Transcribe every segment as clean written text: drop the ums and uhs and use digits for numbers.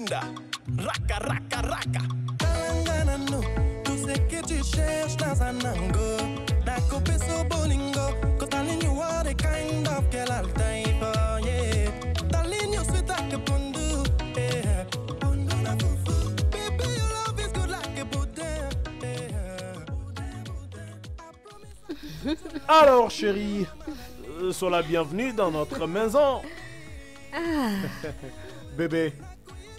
Linda, raka, raka, raka. Talanganano, tout ce que tu cherches dans un ango. Nako peso bolingo, kotalin you are the kind of girl I'll die for, yeah. Talin you sweet like a pundu, yeah. Pundu na fufu, baby your love is good like a Buddha, yeah. Alors chérie, sois la bienvenue dans notre maison. Ah. Bébé,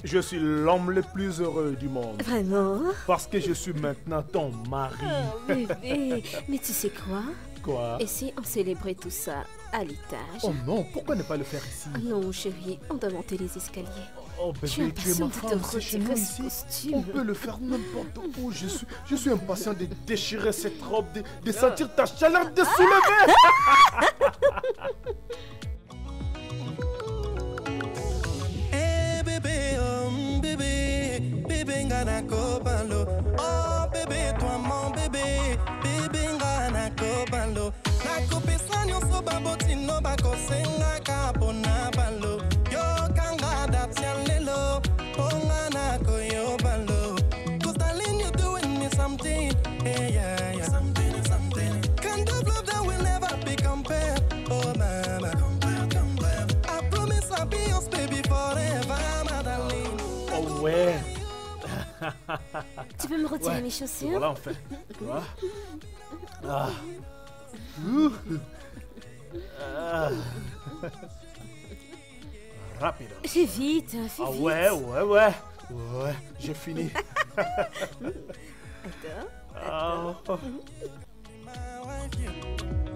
je suis l'homme le plus heureux du monde. Vraiment? Parce que je suis maintenant ton mari. Oh, bébé, mais tu sais quoi? Quoi? Et si on célébrait tout ça à l'étage? Oh non, pourquoi ne pas le faire ici? Non chérie, on doit monter les escaliers. Oh bébé, tu es ma femme, c'est chez nous ici. On peut le faire n'importe où. Je suis impatient de déchirer cette robe, de sentir ta chaleur de soulever. Hey bébé, oh bébé, bébé ngana kopalo. Oh bébé, toi mon bébé, bébé ngana kopalo. Na kopesa nyonso babotino bakosenga kapona balo. Yo kanga datialelo, ponga na koyo balo. Cause darling you doing me something, hey yeah yeah. Something. Kind of love that will never be compared. Oh mama, compare. I promise I'll be yours baby forever, my darling. Oh ouais. Tu peux me retirer mes chaussures? Voilà, en fait. Tu vois? Ah. Ah. Rapide. Fais vite, fais Ah vite. ouais, j'ai fini. Attends. Oh. My wife,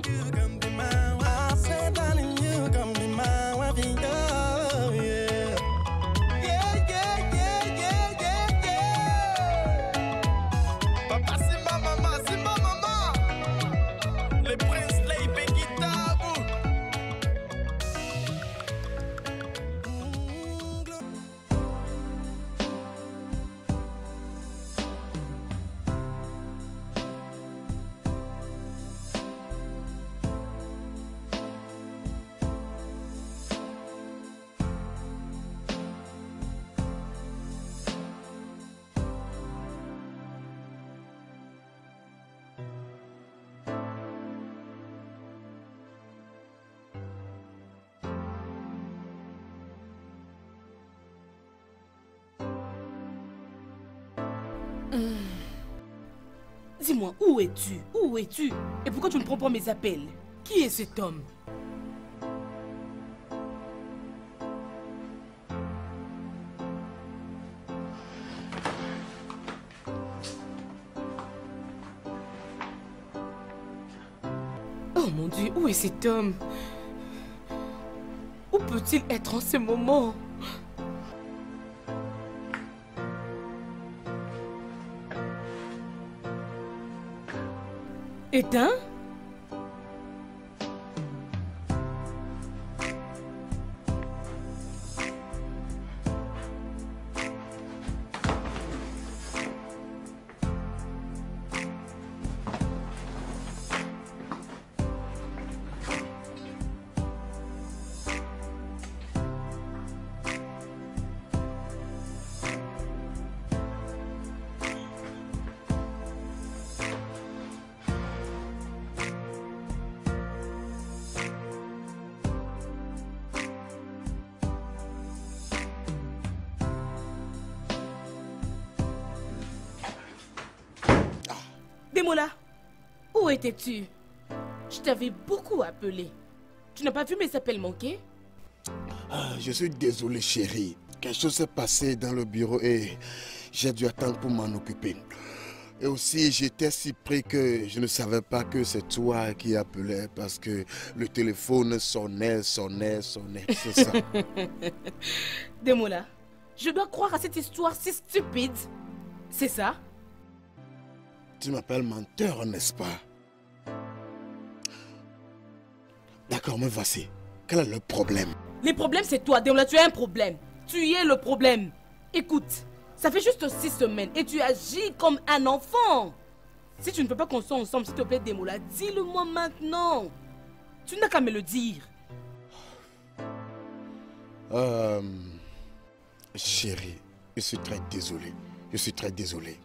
you can be my wife. I said, darling, you can be my wife, yeah, yeah. Papa, c'est ma maman. Le prince Leipé guitare. Dis-moi, où es-tu? Où es-tu? Et pourquoi tu ne prends pas mes appels? Qui est cet homme? Oh mon Dieu, où est cet homme? Où peut-il être en ce moment? Éteint? Demola, où étais-tu? Je t'avais beaucoup appelé. Tu n'as pas vu mes appels manquer? Je suis désolé chérie. Quelque chose s'est passé dans le bureau et j'ai dû attendre pour m'en occuper. Et aussi j'étais si pris que je ne savais pas que c'est toi qui appelais parce que le téléphone sonnait, c'est ça. Demola, je dois croire à cette histoire si stupide. C'est ça? Tu m'appelles menteur, n'est-ce pas? D'accord, mais voici. Quel est le problème? Le problème, c'est toi, Demola, tu as un problème. Tu es le problème. Écoute, ça fait juste 6 semaines et tu agis comme un enfant. Si tu ne peux pas qu'on soit ensemble, s'il te plaît, Demola, dis-le-moi maintenant. Tu n'as qu'à me le dire. Chérie, Je suis très désolé. Je suis très désolé.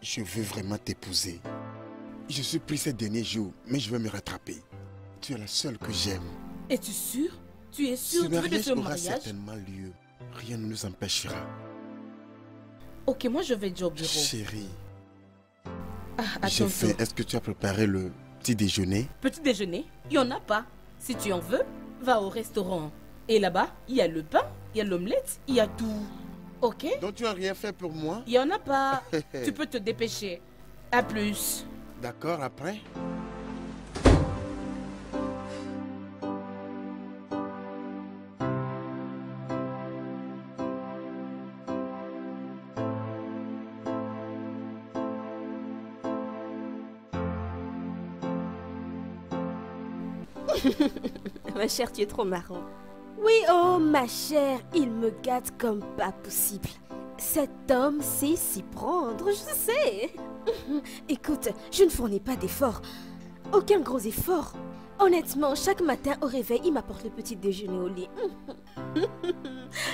Je veux vraiment t'épouser. Je suis pris ces derniers jours, mais je vais me rattraper. Tu es la seule que j'aime. Es-tu sûr? Tu es sûr? Ce Tu veux que mariage ce aura mariage? certainement lieu. Rien ne nous empêchera. Ok, moi je vais déjà au bureau. Chérie, Ah, j'ai attends. faim. Est-ce que tu as préparé le petit déjeuner? Petit déjeuner, il n'y en a pas. Si tu en veux, va au restaurant. Et là-bas, il y a le pain, il y a l'omelette, il y a tout. Ok? Donc tu n'as rien fait pour moi? Il n'y en a pas. Tu peux te dépêcher. À plus. D'accord, après? Ma chère, tu es trop marrant. Oui, oh ma chère, il me gâte comme pas possible. Cet homme sait s'y prendre, je sais. Écoute, je ne fournis pas d'efforts. Aucun gros effort. Honnêtement, chaque matin au réveil, il m'apporte le petit déjeuner au lit.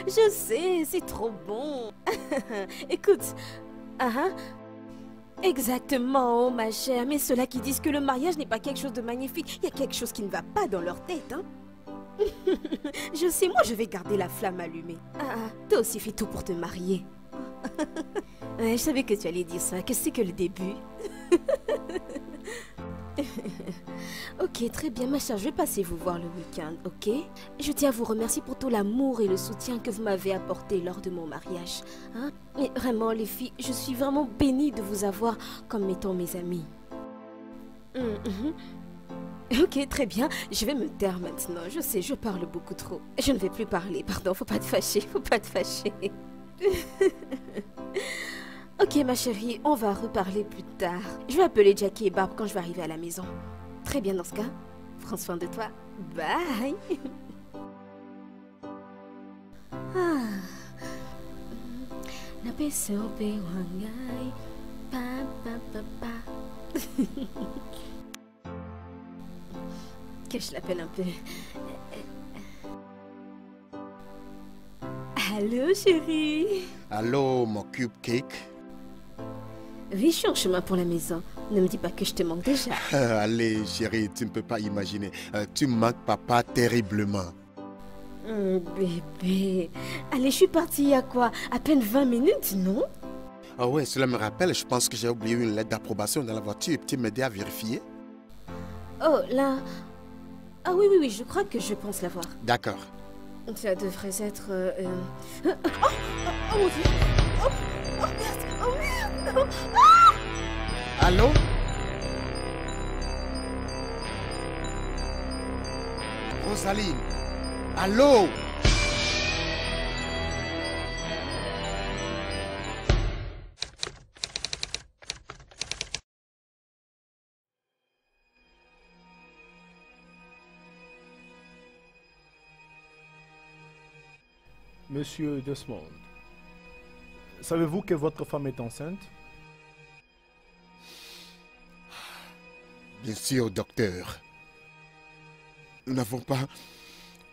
Je sais, c'est trop bon. Écoute, exactement, oh, ma chère. Mais ceux-là qui disent que le mariage n'est pas quelque chose de magnifique, il y a quelque chose qui ne va pas dans leur tête, hein. Je sais, moi je vais garder la flamme allumée. Toi aussi fais tout pour te marier. Ouais, je savais que tu allais dire ça, que c'est que le début. Ok, très bien, ma chère, je vais passer vous voir le week-end, ok? Je tiens à vous remercier pour tout l'amour et le soutien que vous m'avez apporté lors de mon mariage. Hein? Mais vraiment, les filles, je suis vraiment bénie de vous avoir comme étant mes amies. Ok, très bien, je vais me taire maintenant. Je sais, je parle beaucoup trop. Je ne vais plus parler, pardon, faut pas te fâcher, faut pas te fâcher. Ok, ma chérie, on va reparler plus tard. Je vais appeler Jackie et Barb quand je vais arriver à la maison. Très bien dans ce cas. Prends soin de toi. Bye. Que je l'appelle un peu. Allô, chérie. Allô, mon cupcake? Oui, je suis en chemin pour la maison. Ne me dis pas que je te manque déjà. Allez, chérie, tu ne peux pas imaginer. Tu manques papa terriblement. Bébé. Allez, je suis partie il y a quoi? À peine 20 minutes, non? Ah ouais, cela me rappelle, je pense que j'ai oublié une lettre d'approbation dans la voiture. Tu m'aider à vérifier? Oh, là... Ah oui, oui, oui, je crois que je pense l'avoir. D'accord. Ça devrait être... Oh mon Dieu! Oh merde! Oh merde! Non. Allô? Rosaline? Allô? Monsieur Desmond, savez-vous que votre femme est enceinte? Bien sûr, docteur. Nous n'avons pas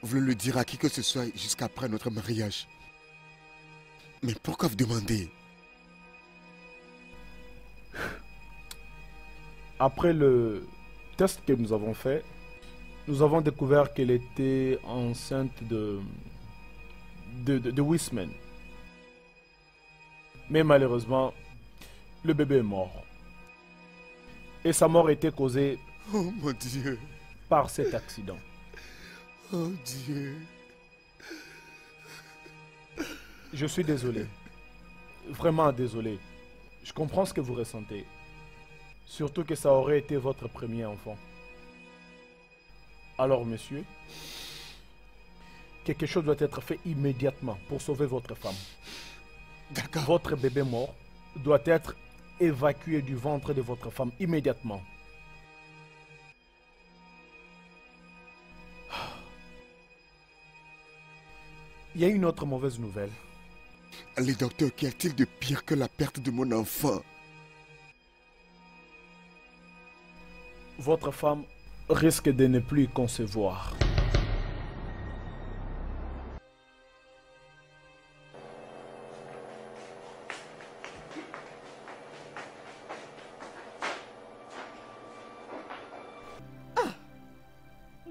voulu le dire à qui que ce soit jusqu'après notre mariage. Mais pourquoi vous demandez? Après le test que nous avons fait, nous avons découvert qu'elle était enceinte de Wiseman. Mais malheureusement, le bébé est mort. Et sa mort a été causée Oh mon Dieu. par cet accident. Oh Dieu. Je suis désolé. Vraiment désolé. Je comprends ce que vous ressentez. Surtout que ça aurait été votre premier enfant. Alors, monsieur, quelque chose doit être fait immédiatement pour sauver votre femme. D'accord. Votre bébé mort doit être évacué du ventre de votre femme immédiatement. Il y a une autre mauvaise nouvelle. Les docteurs, qu'y a-t-il de pire que la perte de mon enfant? Votre femme risque de ne plus concevoir.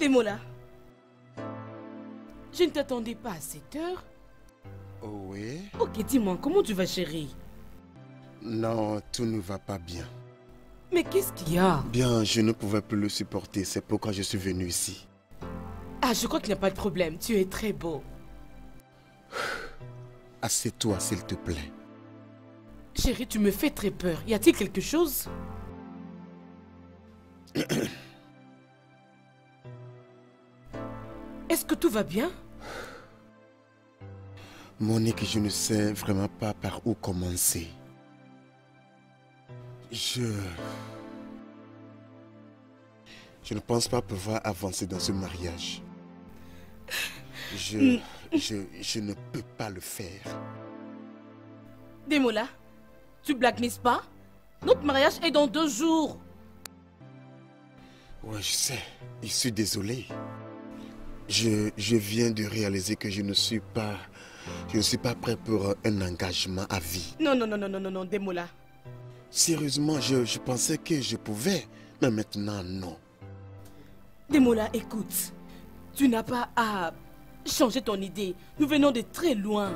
Demola, je ne t'attendais pas à cette heure. Oh oui? Ok, dis-moi, comment tu vas, chérie? Non, tout ne va pas bien. Mais qu'est-ce qu'il y a? Bien, je ne pouvais plus le supporter, c'est pourquoi je suis venu ici. Ah, je crois qu'il n'y a pas de problème, tu es très beau. Assieds-toi, s'il te plaît. Chérie, tu me fais très peur. Y a-t-il quelque chose? Est-ce que tout va bien? Monique, je ne sais vraiment pas par où commencer. Je ne pense pas pouvoir avancer dans ce mariage. Je ne peux pas le faire. Demola, tu blagues, n'est-ce pas? Notre mariage est dans 2 jours. Ouais, je sais. Je suis désolé. Je viens de réaliser que je ne suis pas prêt pour un engagement à vie. Non, Demola. Sérieusement, je pensais que je pouvais, mais maintenant, non. Demola, écoute. Tu n'as pas à changer ton idée. Nous venons de très loin.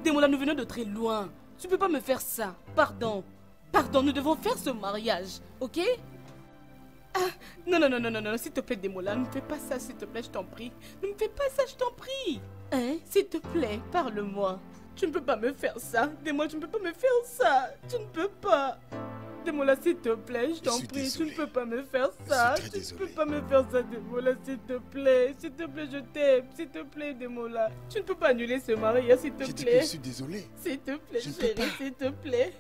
Demola, nous venons de très loin. Tu ne peux pas me faire ça. Pardon. Pardon, nous devons faire ce mariage, ok? Ah, non, s'il te plaît, Demola, ne me fais pas ça, s'il te plaît, je t'en prie. Ne me fais pas ça, je t'en prie. Hein? S'il te plaît, parle-moi. Tu ne peux pas me faire ça. Demola, tu ne peux pas me faire ça. Tu ne peux pas. Demola, s'il te plaît, je t'en prie, tu ne peux pas me faire ça. Tu ne peux pas me faire ça, Demola, s'il te plaît. S'il te plaît, je t'aime. S'il te plaît, Demola. Tu ne peux pas annuler ce mariage, s'il te plaît. Je suis désolé. S'il te plaît, chérie, s'il te plaît.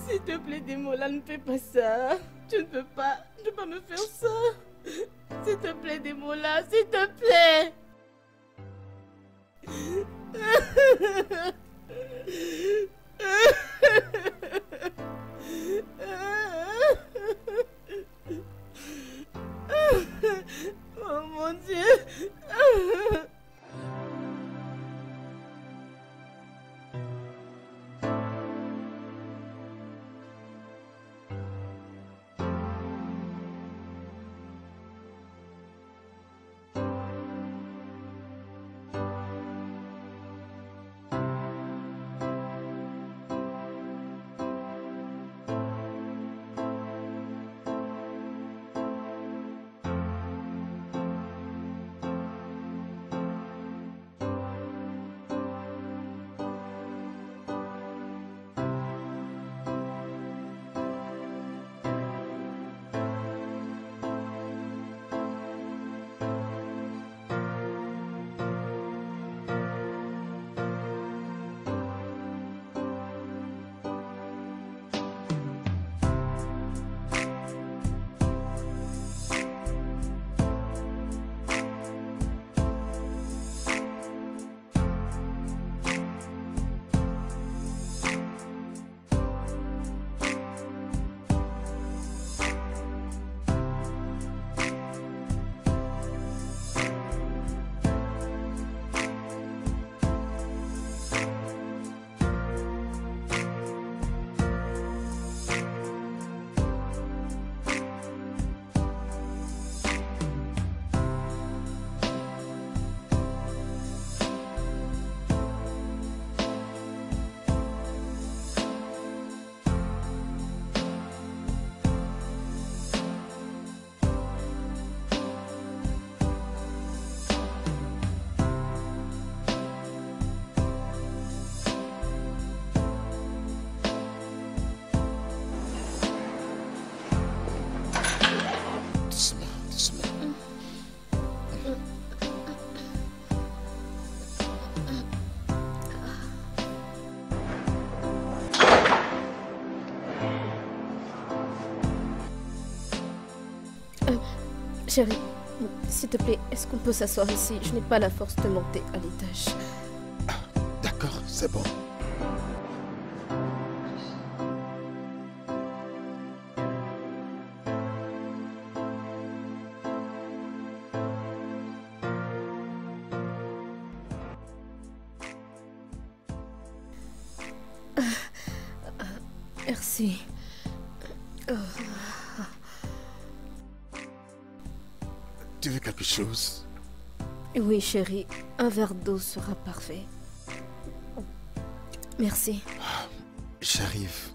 S'il te plaît, Demola, ne fais pas ça. Tu ne peux pas me faire ça. S'il te plaît, Demola, s'il te plaît. Oh mon Dieu. Chérie, s'il te plaît, est-ce qu'on peut s'asseoir ici? Je n'ai pas la force de monter à l'étage. Ah, d'accord, c'est bon. Merci. Tu veux quelque chose? Oui, chérie. Un verre d'eau sera parfait. Merci. J'arrive.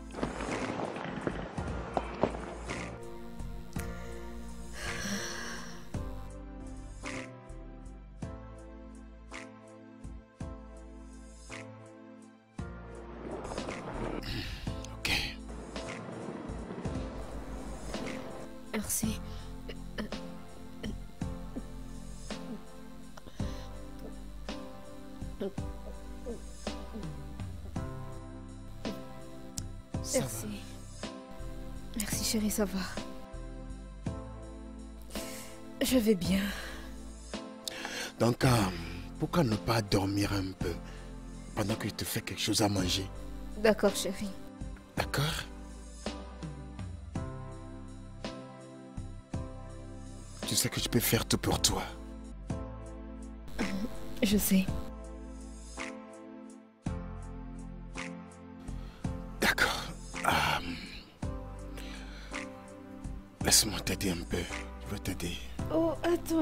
Ok. Merci. Ça Merci. va. Merci chérie, ça va. Je vais bien. Donc, pourquoi ne pas dormir un peu pendant que je te fais quelque chose à manger? D'accord chérie. D'accord? Tu sais que je peux faire tout pour toi. Je sais. D'accord. Laisse-moi t'aider un peu. Je veux t'aider. Oh, attends.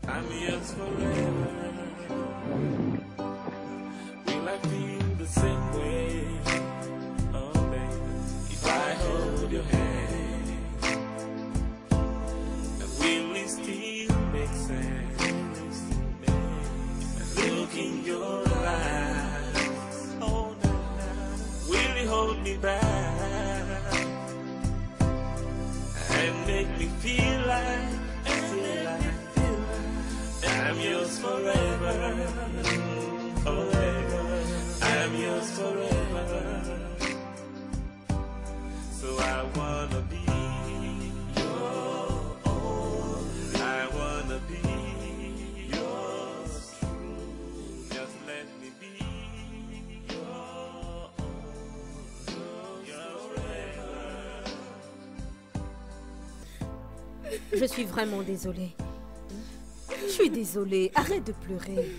I'm yours forever. Will I feel the same way? Oh, baby, if I hold your hand, will it still make sense? Look in your eyes. Oh, now, will it hold me back and make me feel like? I'm yours forever, forever. I'm yours forever. So I wanna be your own. I wanna be yours true. Just let me be your own. Yours forever. Je suis vraiment désolée. Je suis désolée. Arrête de pleurer.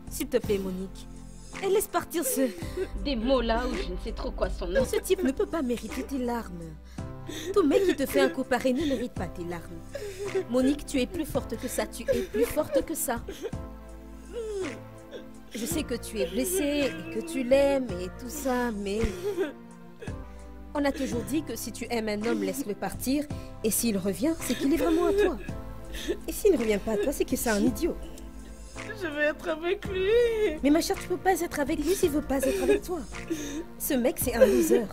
S'il te plaît, Monique. Et laisse partir des mots là où je ne sais trop quoi son nom. Ce type ne peut pas mériter tes larmes. Tout mec qui te fait un coup pareil ne mérite pas tes larmes. Monique, tu es plus forte que ça. Tu es plus forte que ça. Je sais que tu es blessée et que tu l'aimes et tout ça, mais... On a toujours dit que si tu aimes un homme, laisse-le partir. Et s'il revient, c'est qu'il est vraiment à toi. Et s'il ne revient pas à toi, c'est que c'est un idiot. Je vais être avec lui. Mais ma chère, tu peux pas être avec lui s'il veut pas être avec toi. Ce mec, c'est un loser.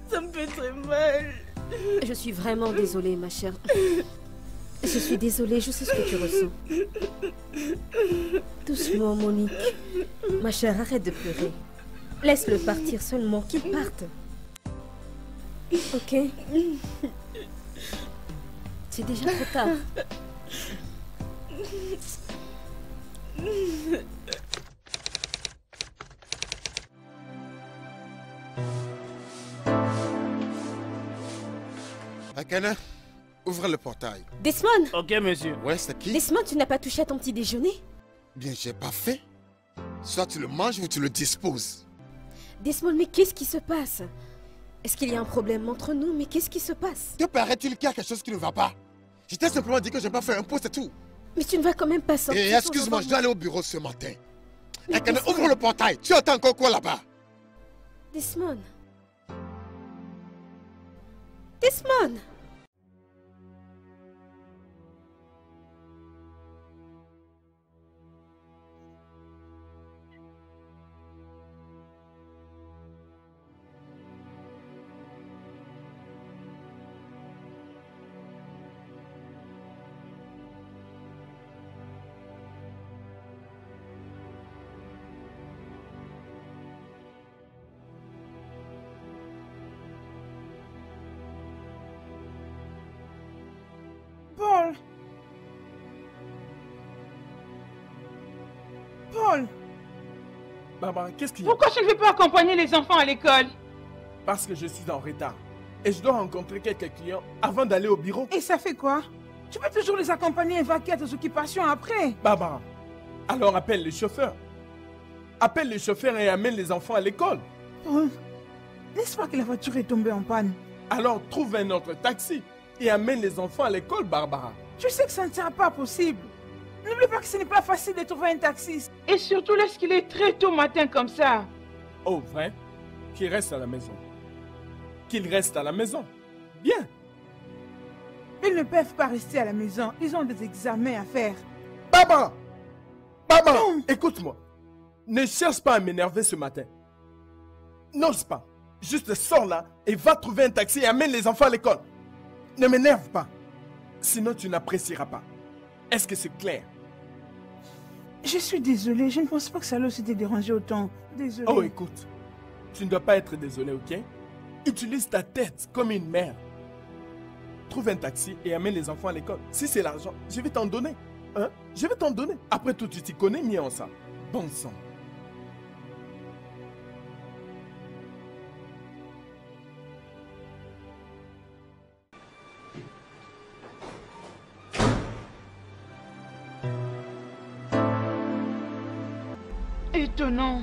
Ça me fait très mal. Je suis vraiment désolée, ma chère. Je suis désolée, je sais ce que tu ressens. Doucement, Monique. Ma chère, arrête de pleurer. Laisse-le partir seulement, qu'il parte. Ok? C'est déjà trop tard. Akana, ouvre le portail. Desmond! Ok, monsieur. Ouais, c'est qui? Desmond, tu n'as pas touché à ton petit déjeuner? Bien, j'ai pas fait. Soit tu le manges ou tu le disposes. Desmond, mais qu'est-ce qui se passe? Est-ce qu'il y a un problème entre nous? Mais qu'est-ce qui se passe? Te paraît-il qu'il y a quelque chose qui ne va pas? Je t'ai simplement dit que je n'ai pas fait un pot, c'est tout. Mais tu ne vas quand même pas sortir. Et excuse-moi, je dois aller au bureau ce matin. Akana, ouvre le portail. Tu attends encore quoi là-bas? Desmond. Desmond! Paul! Paul! Barbara, qu'est-ce qu'il y a? Pourquoi je ne vais pas accompagner les enfants à l'école? Parce que je suis en retard. Et je dois rencontrer quelques clients avant d'aller au bureau. Et ça fait quoi? Tu peux toujours les accompagner et vaquer à tes occupations après. Barbara, alors appelle le chauffeur. Appelle le chauffeur et amène les enfants à l'école. Paul, n'est-ce pas que la voiture est tombée en panne? Alors trouve un autre taxi et amène les enfants à l'école, Barbara. Je sais que ça ne sera pas possible. N'oublie pas que ce n'est pas facile de trouver un taxi. Et surtout lorsqu'il est très tôt matin comme ça. Oh, vrai? Qu'il reste à la maison. Qu'il reste à la maison. Bien. Ils ne peuvent pas rester à la maison. Ils ont des examens à faire. Baba! Baba! Écoute-moi. Ne cherche pas à m'énerver ce matin. N'ose pas. Juste sors là et va trouver un taxi et amène les enfants à l'école. Ne m'énerve pas. Sinon tu n'apprécieras pas. Est-ce que c'est clair? Je suis désolée. Je ne pense pas que ça leur s'était dérangé autant. Désolée. Oh, écoute. Tu ne dois pas être désolé, ok? Utilise ta tête comme une mère. Trouve un taxi et amène les enfants à l'école. Si c'est l'argent, je vais t'en donner. Hein? Je vais t'en donner. Après tout, tu t'y connais mieux en ça. Bon sang. Étonnant.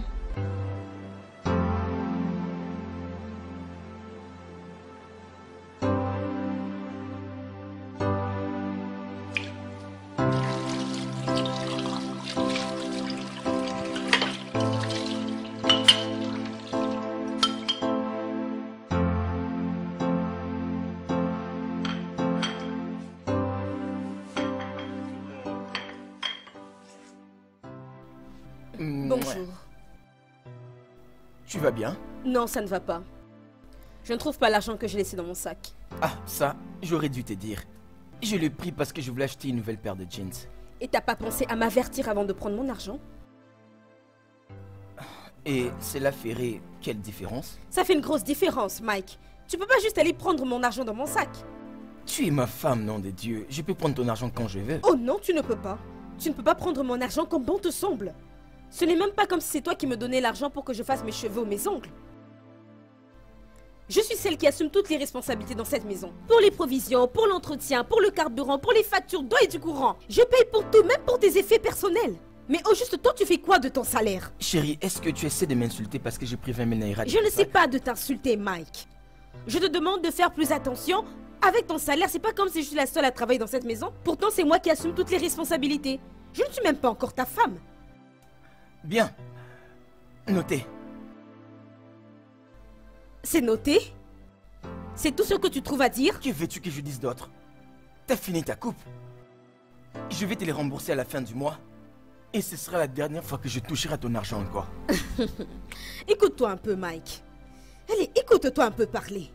Bonjour. Tu vas bien? Non, ça ne va pas. Je ne trouve pas l'argent que j'ai laissé dans mon sac. Ah, ça, j'aurais dû te dire. Je l'ai pris parce que je voulais acheter une nouvelle paire de jeans. Et t'as pas pensé à m'avertir avant de prendre mon argent? Et cela ferait quelle différence? Ça fait une grosse différence, Mike. Tu peux pas juste aller prendre mon argent dans mon sac. Tu es ma femme, nom de Dieu. Je peux prendre ton argent quand je veux. Oh non, tu ne peux pas. Tu ne peux pas prendre mon argent comme bon te semble. Ce n'est même pas comme si c'est toi qui me donnais l'argent pour que je fasse mes cheveux ou mes ongles. Je suis celle qui assume toutes les responsabilités dans cette maison. Pour les provisions, pour l'entretien, pour le carburant, pour les factures d'eau et du courant. Je paye pour tout, même pour tes effets personnels. Mais au juste temps, tu fais quoi de ton salaire? Chérie, est-ce que tu essaies de m'insulter parce que j'ai pris 20 000 naira? Je ne sais pas de t'insulter, Mike. Je te demande de faire plus attention. Avec ton salaire, c'est pas comme si je suis la seule à travailler dans cette maison. Pourtant, c'est moi qui assume toutes les responsabilités. Je ne suis même pas encore ta femme. Bien. Noté. C'est noté? C'est tout ce que tu trouves à dire? Que veux-tu que je dise d'autre? T'as fini ta coupe. Je vais te les rembourser à la fin du mois. Et ce sera la dernière fois que je toucherai à ton argent encore. Écoute-toi un peu, Mike. Allez, écoute-toi un peu parler.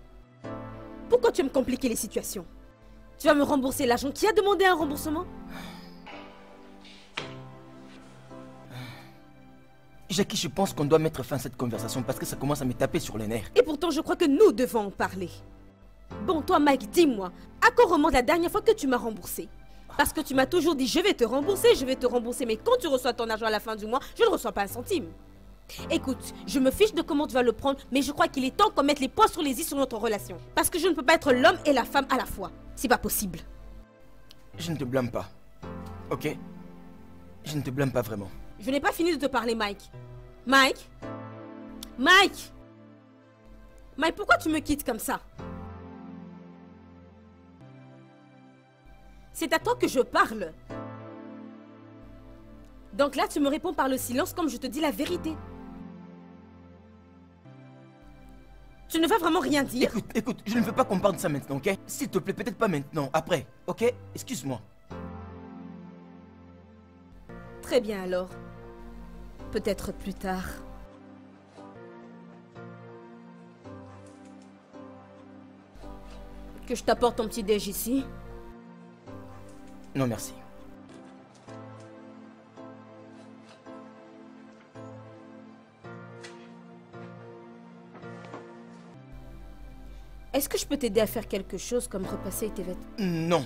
Pourquoi tu veux me compliquer les situations? Tu vas me rembourser l'argent qui a demandé un remboursement? Jackie, je pense qu'on doit mettre fin à cette conversation parce que ça commence à me taper sur les nerfs. Et pourtant, je crois que nous devons en parler. Bon, toi, Mike, dis-moi, à quoi remonte la dernière fois que tu m'as remboursé? Parce que tu m'as toujours dit, je vais te rembourser, mais quand tu reçois ton argent à la fin du mois, je ne reçois pas un centime. Écoute, je me fiche de comment tu vas le prendre, mais je crois qu'il est temps qu'on mette les points sur les i sur notre relation. Parce que je ne peux pas être l'homme et la femme à la fois. C'est pas possible. Je ne te blâme pas. Ok? Je ne te blâme pas vraiment. Je n'ai pas fini de te parler, Mike. Mike? Mike? Mike, pourquoi tu me quittes comme ça? C'est à toi que je parle. Donc là, tu me réponds par le silence comme je te dis la vérité. Tu ne vas vraiment rien dire? Écoute, je ne veux pas qu'on parle de ça maintenant, ok? S'il te plaît, peut-être pas maintenant, après, ok? Excuse-moi. Très bien alors. Peut-être plus tard. Que je t'apporte ton petit déj ici? Non, merci. Est-ce que je peux t'aider à faire quelque chose comme repasser tes vêtements? Non.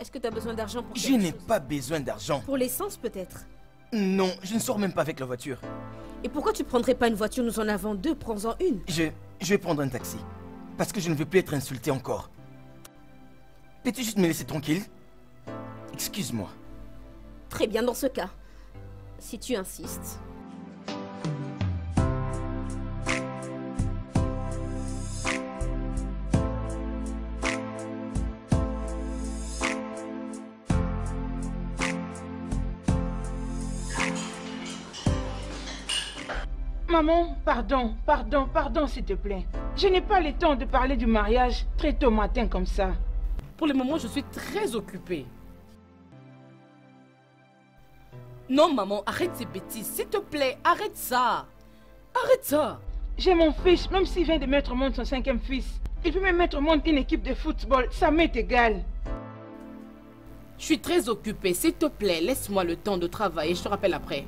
Est-ce que tu as besoin d'argent pour quelque Je n'ai chose? pas besoin d'argent. Pour l'essence peut-être? Non, je ne sors même pas avec la voiture. Et pourquoi tu prendrais pas une voiture? Nous en avons deux, prends-en une. Je vais prendre un taxi. Parce que je ne veux plus être insulté encore. Peux-tu juste me laisser tranquille? Excuse-moi. Très bien dans ce cas. Si tu insistes. Maman, pardon, s'il te plaît. Je n'ai pas le temps de parler du mariage très tôt matin comme ça. Pour le moment, je suis très occupée. Non, maman, arrête ces bêtises. S'il te plaît, arrête ça. Arrête ça. J'ai mon fils, même s'il vient de mettre au monde son 5e fils. Il peut même mettre au monde une équipe de football. Ça m'est égal. Je suis très occupée. S'il te plaît, laisse-moi le temps de travailler. Je te rappelle après.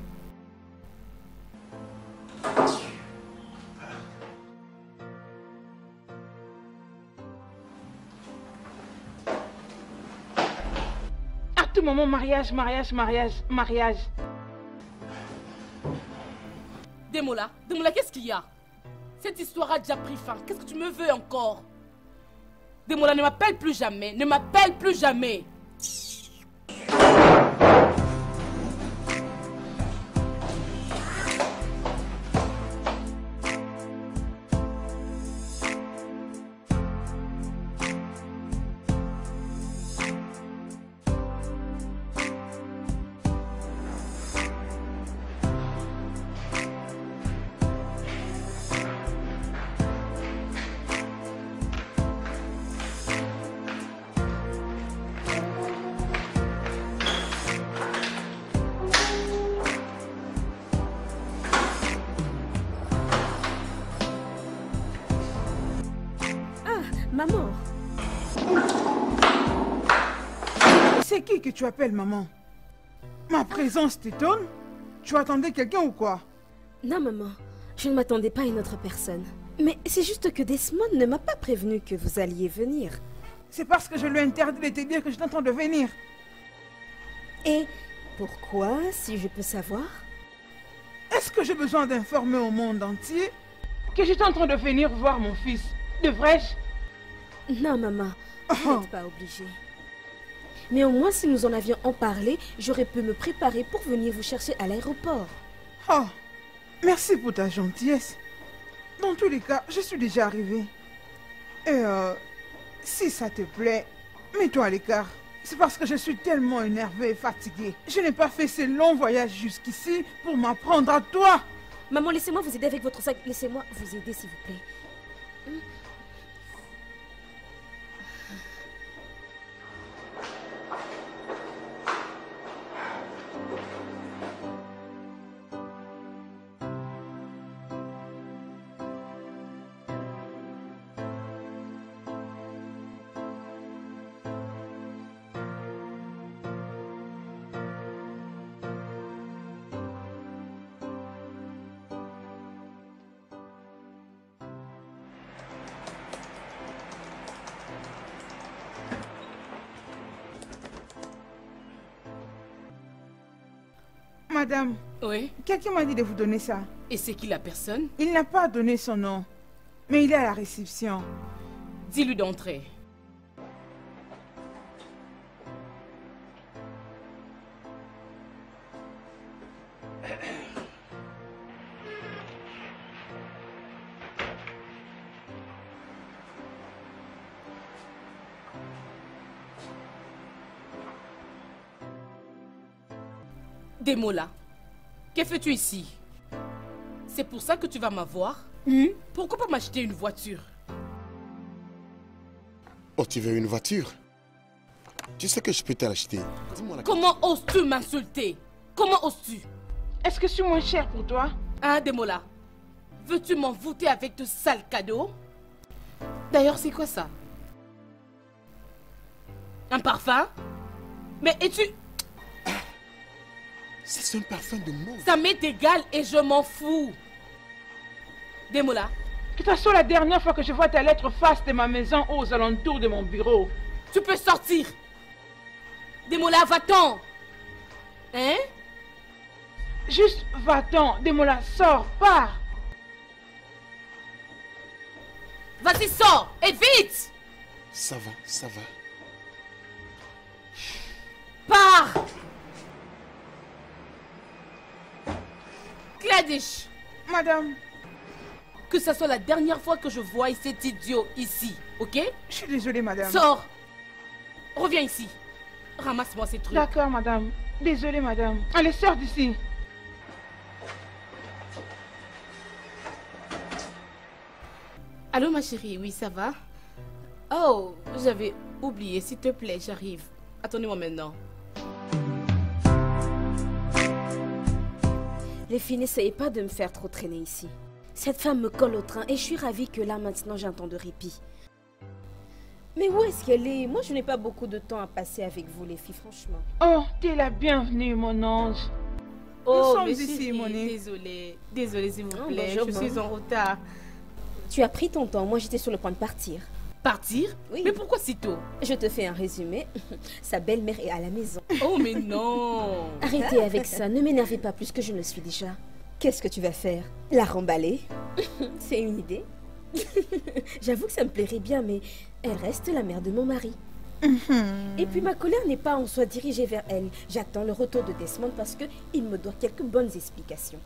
À tout moment, mariage. Demola, qu'est-ce qu'il y a? Cette histoire a déjà pris fin. Qu'est-ce que tu me veux encore? Demola, ne m'appelle plus jamais. Ne m'appelle plus jamais. Maman. C'est qui que tu appelles maman? Ma présence t'étonne? Tu attendais quelqu'un ou quoi? Non, maman. Je ne m'attendais pas à une autre personne. Mais c'est juste que Desmond ne m'a pas prévenu que vous alliez venir. C'est parce que je lui ai interdit de te dire que je t'entends de venir. Et pourquoi, si je peux savoir? Est-ce que j'ai besoin d'informer au monde entier que j'étais en train de venir voir mon fils? Devrais-je? Non, maman, vous n'êtes pas obligée. Mais au moins, si nous en avions en parlé, j'aurais pu me préparer pour venir vous chercher à l'aéroport. Oh, merci pour ta gentillesse. Dans tous les cas, je suis déjà arrivée. Et si ça te plaît, mets-toi à l'écart. C'est parce que je suis tellement énervée et fatiguée. Je n'ai pas fait ce long voyage jusqu'ici pour m'apprendre à toi. Maman, laissez-moi vous aider avec votre sac. Laissez-moi vous aider, s'il vous plaît. Madame, Oui. quelqu'un m'a dit de vous donner ça. Et c'est qui la personne? Il n'a pas donné son nom, mais il est à la réception. Dis-lui d'entrer. Demola, que fais-tu ici? C'est pour ça que tu vas m'avoir? Pourquoi pas m'acheter une voiture? Oh, tu veux une voiture? Tu sais que je peux te l'acheter. Comment oses-tu m'insulter? Comment oses-tu? Est-ce que je suis moins cher pour toi? Hein, Demola? Veux-tu m'envoûter avec de sales cadeaux? D'ailleurs, c'est quoi ça? Un parfum? Mais es-tu... C'est un parfum de mauve. Ça m'est égal et je m'en fous. Demola. De toute façon, la dernière fois que je vois ta lettre face de ma maison aux alentours de mon bureau. Tu peux sortir. Demola, va-t'en. Hein? Juste va-t'en. Demola, sors, pars. Vas-y, sors. Et vite. Ça va, ça va. Pars. Gladys. Madame. Que ce soit la dernière fois que je vois cet idiot ici, ok? Je suis désolée, madame. Sors. Reviens ici. Ramasse-moi ces trucs. D'accord, madame. Désolée, madame. Allez, sors d'ici. Allô ma chérie, oui ça va? Oh, j'avais oublié, s'il te plaît, j'arrive. Attendez-moi maintenant. Les filles, n'essayez pas de me faire trop traîner ici. Cette femme me colle au train et je suis ravie que là maintenant j'ai un temps de répit. Mais où est-ce qu'elle est? Moi je n'ai pas beaucoup de temps à passer avec vous les filles, franchement. Oh, t'es la bienvenue, mon ange. Oh, sommes mais ici, chérie, Monique. Désolée s'il vous Oh, plaît, bonjour, je suis en retard. Tu as pris ton temps, moi j'étais sur le point de partir. Partir? Oui. Mais pourquoi si tôt? Je te fais un résumé. Sa belle-mère est à la maison. Oh mais non! Arrêtez avec ça, ne m'énervez pas plus que je ne le suis déjà. Qu'est-ce que tu vas faire? La remballer? C'est une idée. J'avoue que ça me plairait bien, mais elle reste la mère de mon mari. Et puis ma colère n'est pas en soi dirigée vers elle. J'attends le retour de Desmond parce qu'il me doit quelques bonnes explications.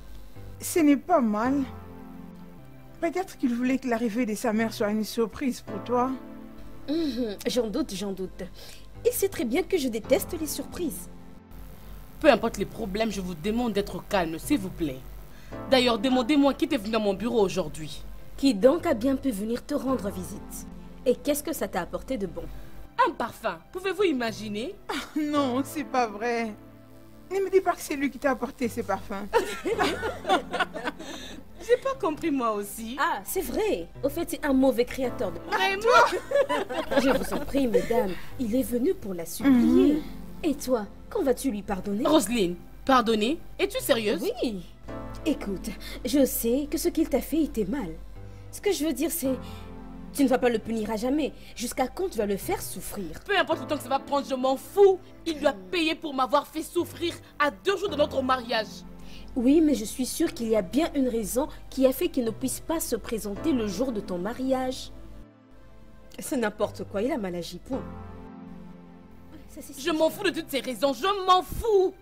Ce n'est pas mal. Peut-être qu'il voulait que l'arrivée de sa mère soit une surprise pour toi. J'en doute, j'en doute. Il sait très bien que je déteste les surprises. Peu importe les problèmes, je vous demande d'être calme, s'il vous plaît. D'ailleurs, demandez-moi qui est venu à mon bureau aujourd'hui. Qui donc a bien pu venir te rendre visite? Et qu'est-ce que ça t'a apporté de bon? Un parfum, pouvez-vous imaginer? Non, c'est pas vrai. Ne me dis pas que c'est lui qui t'a apporté ces parfums. J'ai pas compris moi aussi. Ah, c'est vrai. Au fait, c'est un mauvais créateur de... Vraiment? Je vous en prie, mesdames. Il est venu pour la supplier. Et toi, quand vas-tu lui pardonner? Roselyne, pardonnez, es-tu sérieuse? Oui. Écoute, je sais que ce qu'il t'a fait était mal. Ce que je veux dire, c'est... Tu ne vas pas le punir à jamais. Jusqu'à quand tu vas le faire souffrir? Peu importe le temps que ça va prendre, je m'en fous. Il doit payer pour m'avoir fait souffrir à 2 jours de notre mariage. Oui, mais je suis sûre qu'il y a bien une raison qui a fait qu'il ne puisse pas se présenter le jour de ton mariage. C'est n'importe quoi, il a mal agi, point. Je m'en fous de toutes ces raisons, je m'en fous.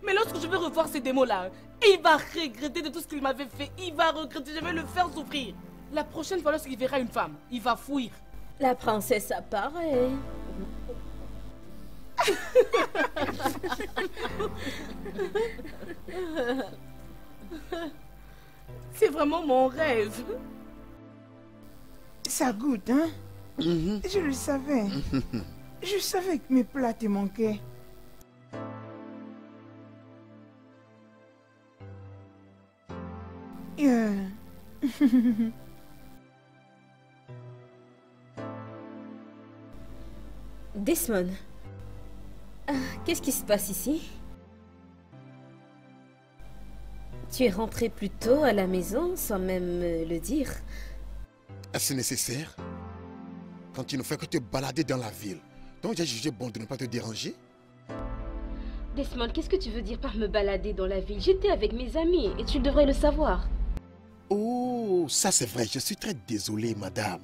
Mais lorsque je vais revoir ces démons-là, il va regretter de tout ce qu'il m'avait fait. Il va regretter, je vais le faire souffrir. La prochaine fois, lorsqu'il verra une femme, il va fuir. La princesse apparaît. C'est vraiment mon rêve. Ça goûte, hein? Je le savais. Je savais que mes plats te manquaient. Desmond. Qu'est-ce qui se passe ici? Tu es rentré plus tôt à la maison sans même me le dire. Est-ce nécessaire? Quand tu ne fais que te balader dans la ville, donc j'ai jugé bon de ne pas te déranger? Desmond, qu'est-ce que tu veux dire par me balader dans la ville? J'étais avec mes amis et tu devrais le savoir. Oh, ça c'est vrai, je suis très désolé, madame.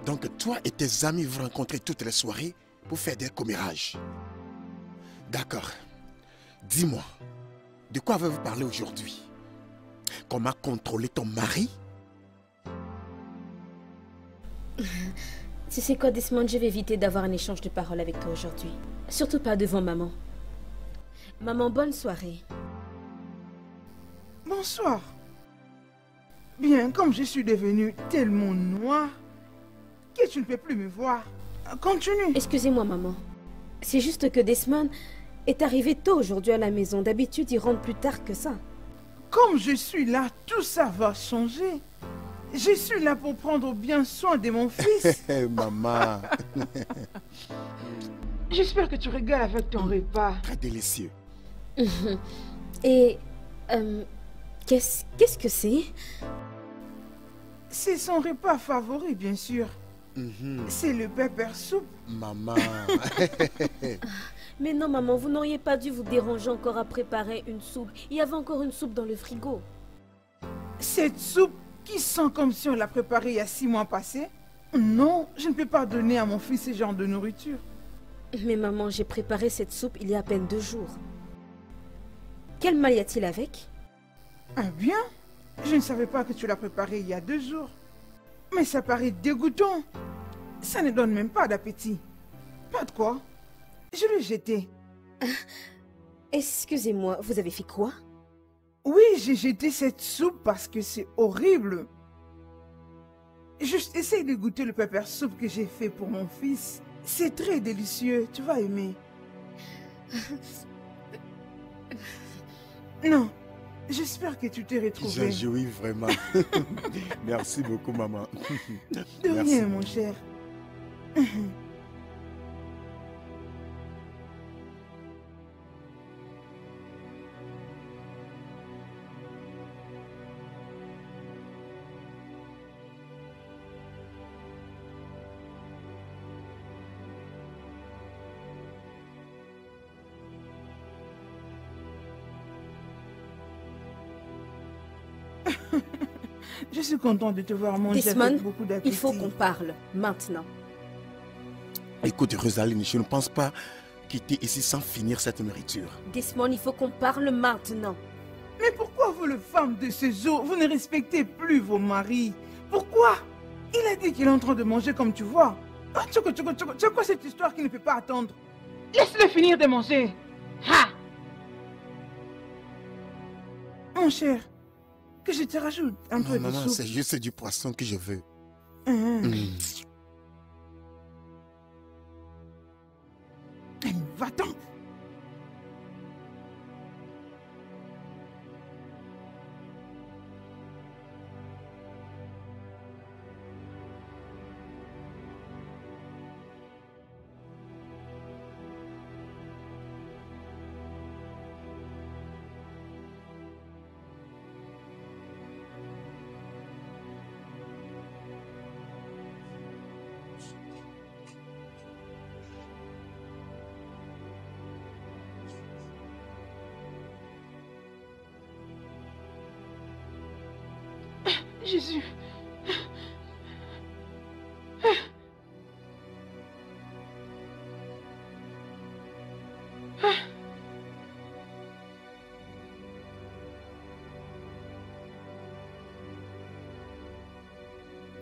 Donc toi et tes amis vous rencontrez toutes les soirées pour faire des commérages. D'accord. Dis-moi, de quoi avez-vous parlé aujourd'hui? Comment contrôler ton mari? Tu sais quoi, Desmond, je vais éviter d'avoir un échange de paroles avec toi aujourd'hui. Surtout pas devant maman. Maman, bonne soirée. Bonsoir. Bien, comme je suis devenue tellement noire que tu ne peux plus me voir. Continue. Excusez-moi, maman. C'est juste que Desmond est arrivé tôt aujourd'hui à la maison. D'habitude, il rentre plus tard que ça. Comme je suis là, tout ça va changer. Je suis là pour prendre bien soin de mon fils. Maman. J'espère que tu régales avec ton repas. Très délicieux. Et... qu'est-ce que c'est? C'est son repas favori, bien sûr. C'est le pepper soup. Maman. Mais non, maman, vous n'auriez pas dû vous déranger encore à préparer une soupe. Il y avait encore une soupe dans le frigo. Cette soupe qui sent comme si on l'a préparée il y a 6 mois passés? Non, je ne peux pas donner à mon fils ce genre de nourriture. Mais maman, j'ai préparé cette soupe il y a à peine 2 jours. Quel mal y a-t-il avec? Ah bien? Je ne savais pas que tu l'as préparée il y a 2 jours. Mais ça paraît dégoûtant. Ça ne donne même pas d'appétit. Pas de quoi. Je l'ai jeté. Excusez-moi, vous avez fait quoi? Oui, j'ai jeté cette soupe parce que c'est horrible. Juste essaye de goûter le pepper soup que j'ai fait pour mon fils. C'est très délicieux, tu vas aimer. Non, j'espère que tu t'es retrouvé. J'ai joui vraiment. Merci beaucoup, maman. De rien, mon cher. Je suis content de te voir manger Desmond, avec beaucoup d'appétit. il faut qu'on parle, maintenant. Écoute, Rosaline, je ne pense pas quitter ici sans finir cette nourriture. Desmond, il faut qu'on parle maintenant. Mais pourquoi vous, les femmes de ce jour, vous ne respectez plus vos maris? Pourquoi? Il a dit qu'il est en train de manger comme tu vois. Ah, tu as quoi cette histoire qui ne peut pas attendre? Laisse-le finir de manger. Ha! Mon cher, que je te rajoute un peu de Non, soupe. c'est juste du poisson que je veux. Va-t'en. Jésus.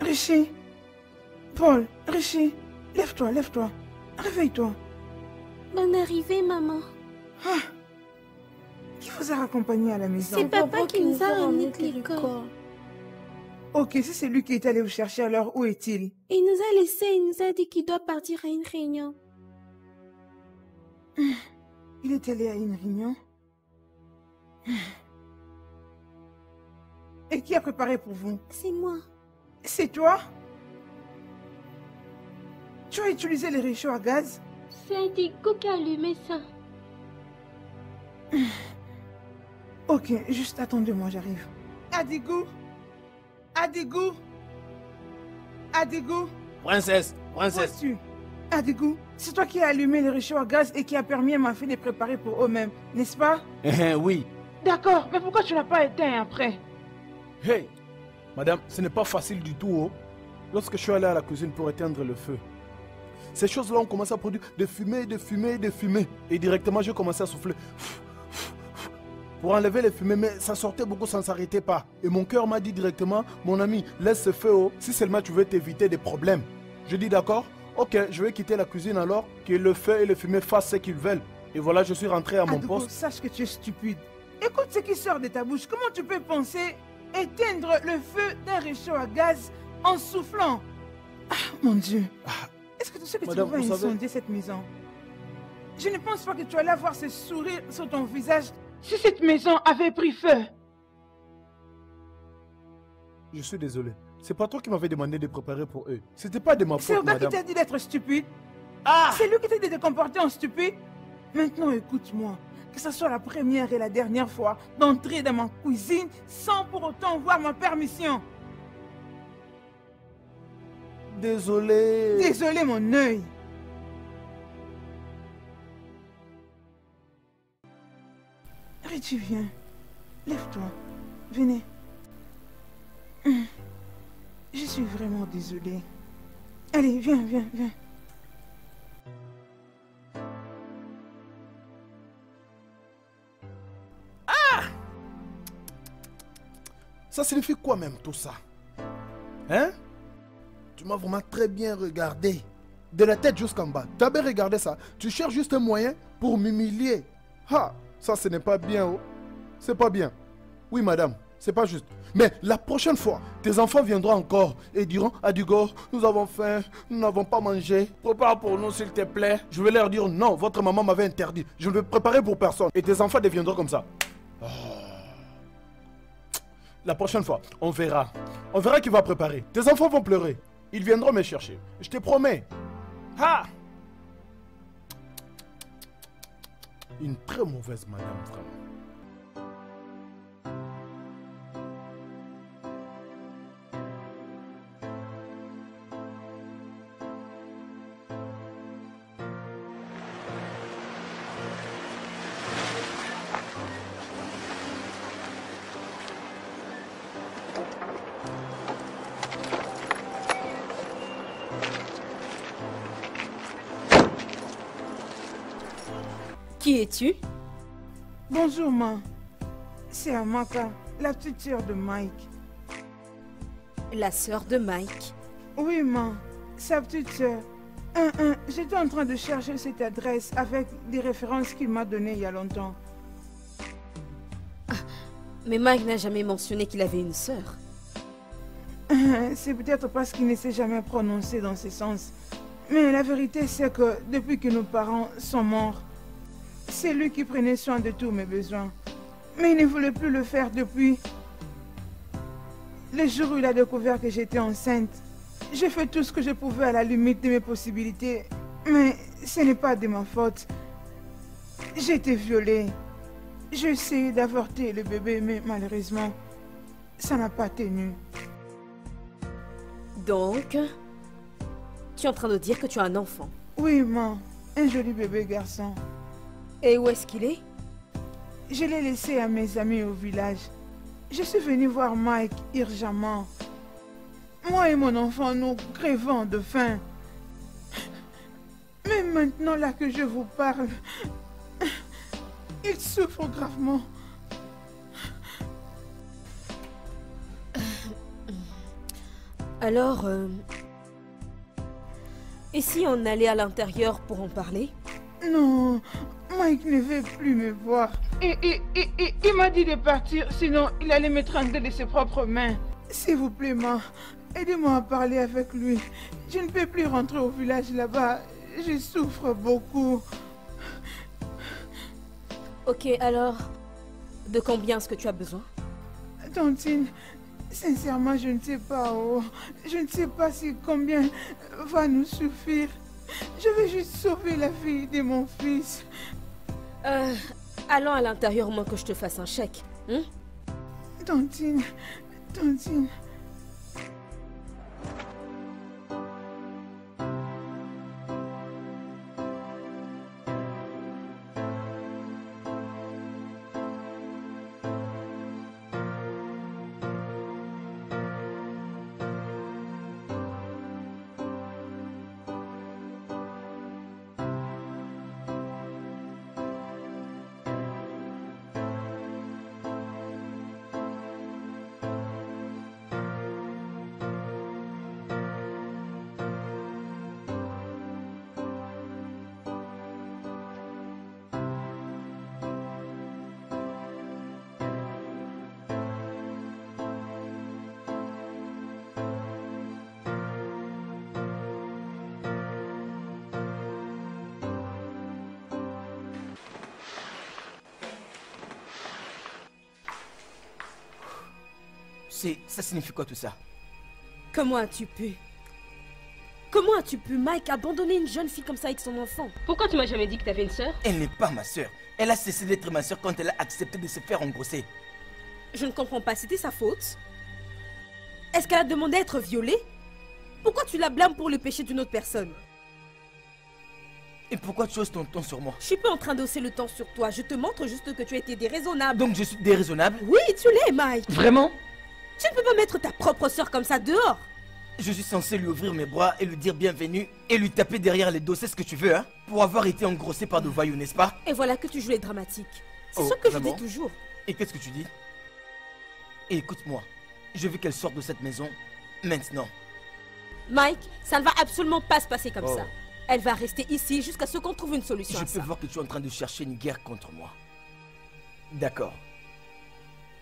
Richie. Paul, Richie, lève-toi, lève-toi. Réveille-toi. Bonne arrivée, maman. Qui vous a raccompagné à la maison? C'est papa qui nous a ramenés de l'école. Ok, si c'est lui qui est allé vous chercher, alors où est-il? Il nous a laissé, il nous a dit qu'il doit partir à une réunion. Il est allé à une réunion? Et qui a préparé pour vous? C'est moi. C'est toi? Tu as utilisé les réchauds à gaz? C'est Indigo qui a allumé ça. Ok, juste attendez-moi, j'arrive. Adigo? Adigo? Adigo? Princesse, Où es-tu? Adigo, c'est toi qui as allumé les réchauds à gaz et qui a permis à ma fille de préparer pour eux-mêmes, n'est-ce pas? Oui. D'accord, mais pourquoi tu l'as pas éteint après? Hey, madame, ce n'est pas facile du tout. Oh. Lorsque je suis allé à la cuisine pour éteindre le feu, ces choses-là ont commencé à produire des fumées, des fumées, des fumées. Et directement, j'ai commencé à souffler pour enlever les fumées, mais ça sortait beaucoup, ça ne s'arrêtait pas. Et mon cœur m'a dit directement, mon ami, laisse ce feu, oh, si seulement tu veux t'éviter des problèmes. Je dis d'accord, ok, je vais quitter la cuisine alors, que le feu et les fumées fassent ce qu'ils veulent. Et voilà, je suis rentré à mon Adigo, poste. sache que tu es stupide. Écoute ce qui sort de ta bouche. Comment tu peux penser éteindre le feu d'un réchaud à gaz en soufflant? Ah, mon Dieu. Est-ce que tu sais que Madame, tu vas vous savez- incendier cette maison? Je ne pense pas que tu allais avoir ce sourire sur ton visage si cette maison avait pris feu. Je suis désolé. C'est pas toi qui m'avais demandé de préparer pour eux. C'était pas de ma C'est faute, le gars qui madame. t'a dit d'être stupide. Ah! C'est lui qui t'a dit de te comporter en stupide. Maintenant, écoute-moi. Que ce soit la première et la dernière fois d'entrer dans ma cuisine sans pour autant voir ma permission. Désolé. Désolé, mon œil. Richie, viens. Lève-toi. Venez. Je suis vraiment désolée. Allez, viens, viens, viens. Ça signifie quoi même tout ça? Hein? Tu m'as vraiment très bien regardé. De la tête jusqu'en bas. Tu as bien regardé ça. Tu cherches juste un moyen pour m'humilier. Ah, ça ce n'est pas bien. Oh. C'est pas bien. Oui, madame. C'est pas juste. Mais la prochaine fois, tes enfants viendront encore et diront à Dugo, nous avons faim, nous n'avons pas mangé. Prépare pour nous s'il te plaît. Je vais leur dire non, votre maman m'avait interdit. Je ne vais préparer pour personne. Et tes enfants deviendront comme ça. Oh. La prochaine fois, on verra. On verra qui va préparer. Tes enfants vont pleurer. Ils viendront me chercher. Je te promets. Ah! Une très mauvaise madame, vraiment. Qui es-tu? Bonjour, ma. C'est Amaka, la petite sœur de Mike. La sœur de Mike. Oui, ma. Sa petite sœur. J'étais en train de chercher cette adresse avec des références qu'il m'a données il y a longtemps. Mais Mike n'a jamais mentionné qu'il avait une sœur. C'est peut-être parce qu'il ne s'est jamais prononcé dans ce sens. Mais la vérité, c'est que depuis que nos parents sont morts, c'est lui qui prenait soin de tous mes besoins. Mais il ne voulait plus le faire depuis le jour où il a découvert que j'étais enceinte. J'ai fait tout ce que je pouvais à la limite de mes possibilités. Mais ce n'est pas de ma faute. J'ai été violée. J'ai essayé d'avorter le bébé, mais malheureusement, ça n'a pas tenu. Donc, tu es en train de dire que tu as un enfant? Oui, maman. Un joli bébé garçon. Et où est-ce qu'il est? Je l'ai laissé à mes amis au village. Je suis venue voir Mike urgemment. Moi et mon enfant, nous crevons de faim. Mais maintenant, là que je vous parle, il souffre gravement. Alors, et si on allait à l'intérieur pour en parler? Non, Mike ne veut plus me voir. Il m'a dit de partir, sinon il allait m'étrangler de ses propres mains. S'il vous plaît, ma, aidez-moi à parler avec lui. Je ne peux plus rentrer au village là-bas. Je souffre beaucoup. Ok, alors, de combien est-ce que tu as besoin? Tantine, sincèrement, je ne sais pas. Oh. Je ne sais pas si combien va nous suffire. Je veux juste sauver la vie de mon fils. Allons à l'intérieur au moins que je te fasse un chèque. Hein? Tantine, Tantine. Ça signifie quoi tout ça? Comment as-tu pu? Comment as-tu pu, Mike, abandonner une jeune fille comme ça avec son enfant? Pourquoi tu m'as jamais dit que t'avais une sœur? Elle n'est pas ma sœur. Elle a cessé d'être ma sœur quand elle a accepté de se faire engrosser. Je ne comprends pas, c'était sa faute? Est-ce qu'elle a demandé à être violée? Pourquoi tu la blâmes pour le péché d'une autre personne? Et pourquoi tu oses ton ton sur moi? Je suis pas en train d'hausser le temps sur toi, je te montre juste que tu as été déraisonnable. Donc je suis déraisonnable? Oui, tu l'es, Mike. Vraiment? Tu ne peux pas mettre ta propre sœur comme ça dehors. Je suis censé lui ouvrir mes bras et lui dire bienvenue et lui taper derrière les dos, c'est ce que tu veux, hein? Pour avoir été engrossé par de voyous, n'est-ce pas? Et voilà que tu joues les dramatiques. C'est Oh, ce que vraiment? je dis toujours. Et qu'est-ce que tu dis? Et écoute-moi, je veux qu'elle sorte de cette maison maintenant. Mike, ça ne va absolument pas se passer comme Oh. ça. Elle va rester ici jusqu'à ce qu'on trouve une solution Je à peux ça. voir que tu es en train de chercher une guerre contre moi. D'accord.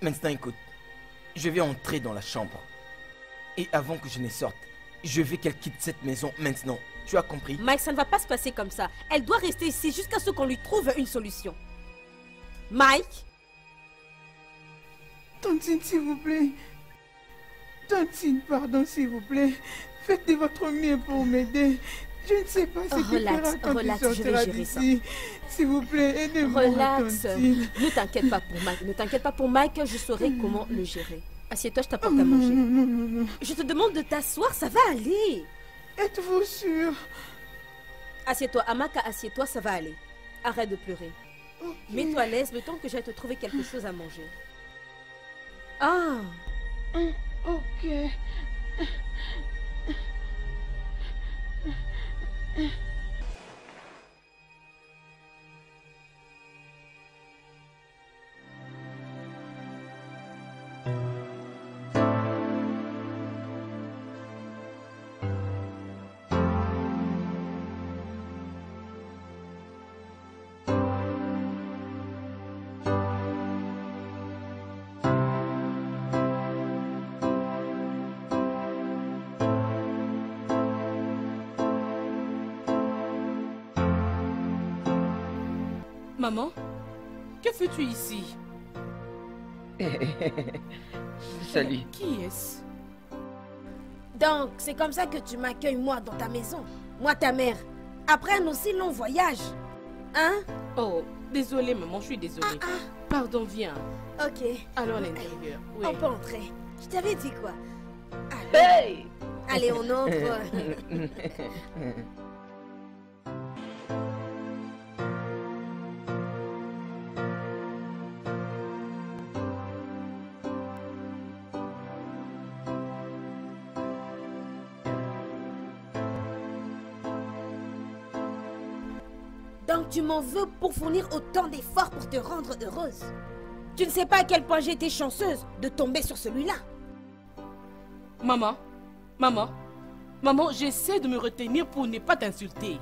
Maintenant écoute, je vais entrer dans la chambre. Et avant que je ne sorte, je veux qu'elle quitte cette maison maintenant. Tu as compris? Mike, ça ne va pas se passer comme ça. Elle doit rester ici jusqu'à ce qu'on lui trouve une solution. Mike? Tantine, s'il vous plaît. Tantine, pardon, s'il vous plaît. Faites de votre mieux pour m'aider. Je ne sais pas ce que fera quand relax, tu je vais sortiras gérer ça. d'ici. S'il vous plaît, aidez-moi, Relax. Tantine. Ne t'inquiète pas pour Mike. Ne t'inquiète pas pour Mike, je saurai comment le gérer. Assieds-toi, je t'apporte à manger. Non. Je te demande de t'asseoir, ça va aller. Êtes-vous sûr? Assieds-toi, Amaka, assieds-toi, ça va aller. Arrête de pleurer. Ok. Mets-toi à l'aise le temps que j'aille te trouver quelque chose à manger. Ah, Ok. Maman, que fais-tu ici? Salut. Qui est-ce? donc c'est comme ça que tu m'accueilles moi dans ta maison. Moi ta mère. Après un aussi long voyage. Hein? Oh, désolée maman, je suis désolée. Pardon, viens. Ok. Allons à l'intérieur. Oui. On peut entrer. Je t'avais dit quoi? Hey! Allez, on entre. Donc tu m'en veux pour fournir autant d'efforts pour te rendre heureuse. Tu ne sais pas à quel point j'ai été chanceuse de tomber sur celui-là. Maman, j'essaie de me retenir pour ne pas t'insulter.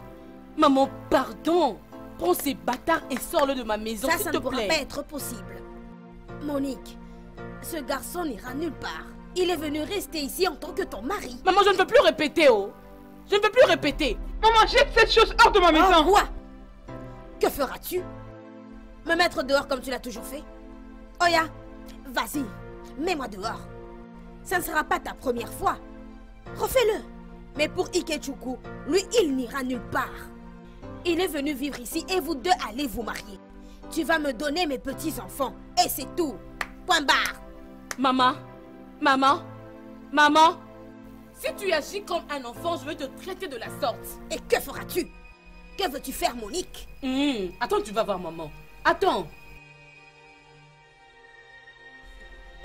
Maman, pardon. Prends ces bâtards et sors-le de ma maison, Ça s'il ne te pourra plaît. pas être possible. Monique, ce garçon n'ira nulle part. Il est venu rester ici en tant que ton mari. Maman, je ne veux plus répéter, oh. Je ne veux plus répéter. Maman, jette cette chose hors de ma Oh, maison. quoi? Que feras-tu? Me mettre dehors comme tu l'as toujours fait? Oya, vas-y, mets-moi dehors. Ça ne sera pas ta première fois. Refais-le. Mais pour Ikechuku, lui, il n'ira nulle part. Il est venu vivre ici et vous deux allez vous marier. Tu vas me donner mes petits-enfants. Et c'est tout. Point barre. Maman. Si tu agis comme un enfant, je vais te traiter de la sorte. Et que feras-tu? Que veux-tu faire, Monique? Attends, tu vas voir maman. Attends.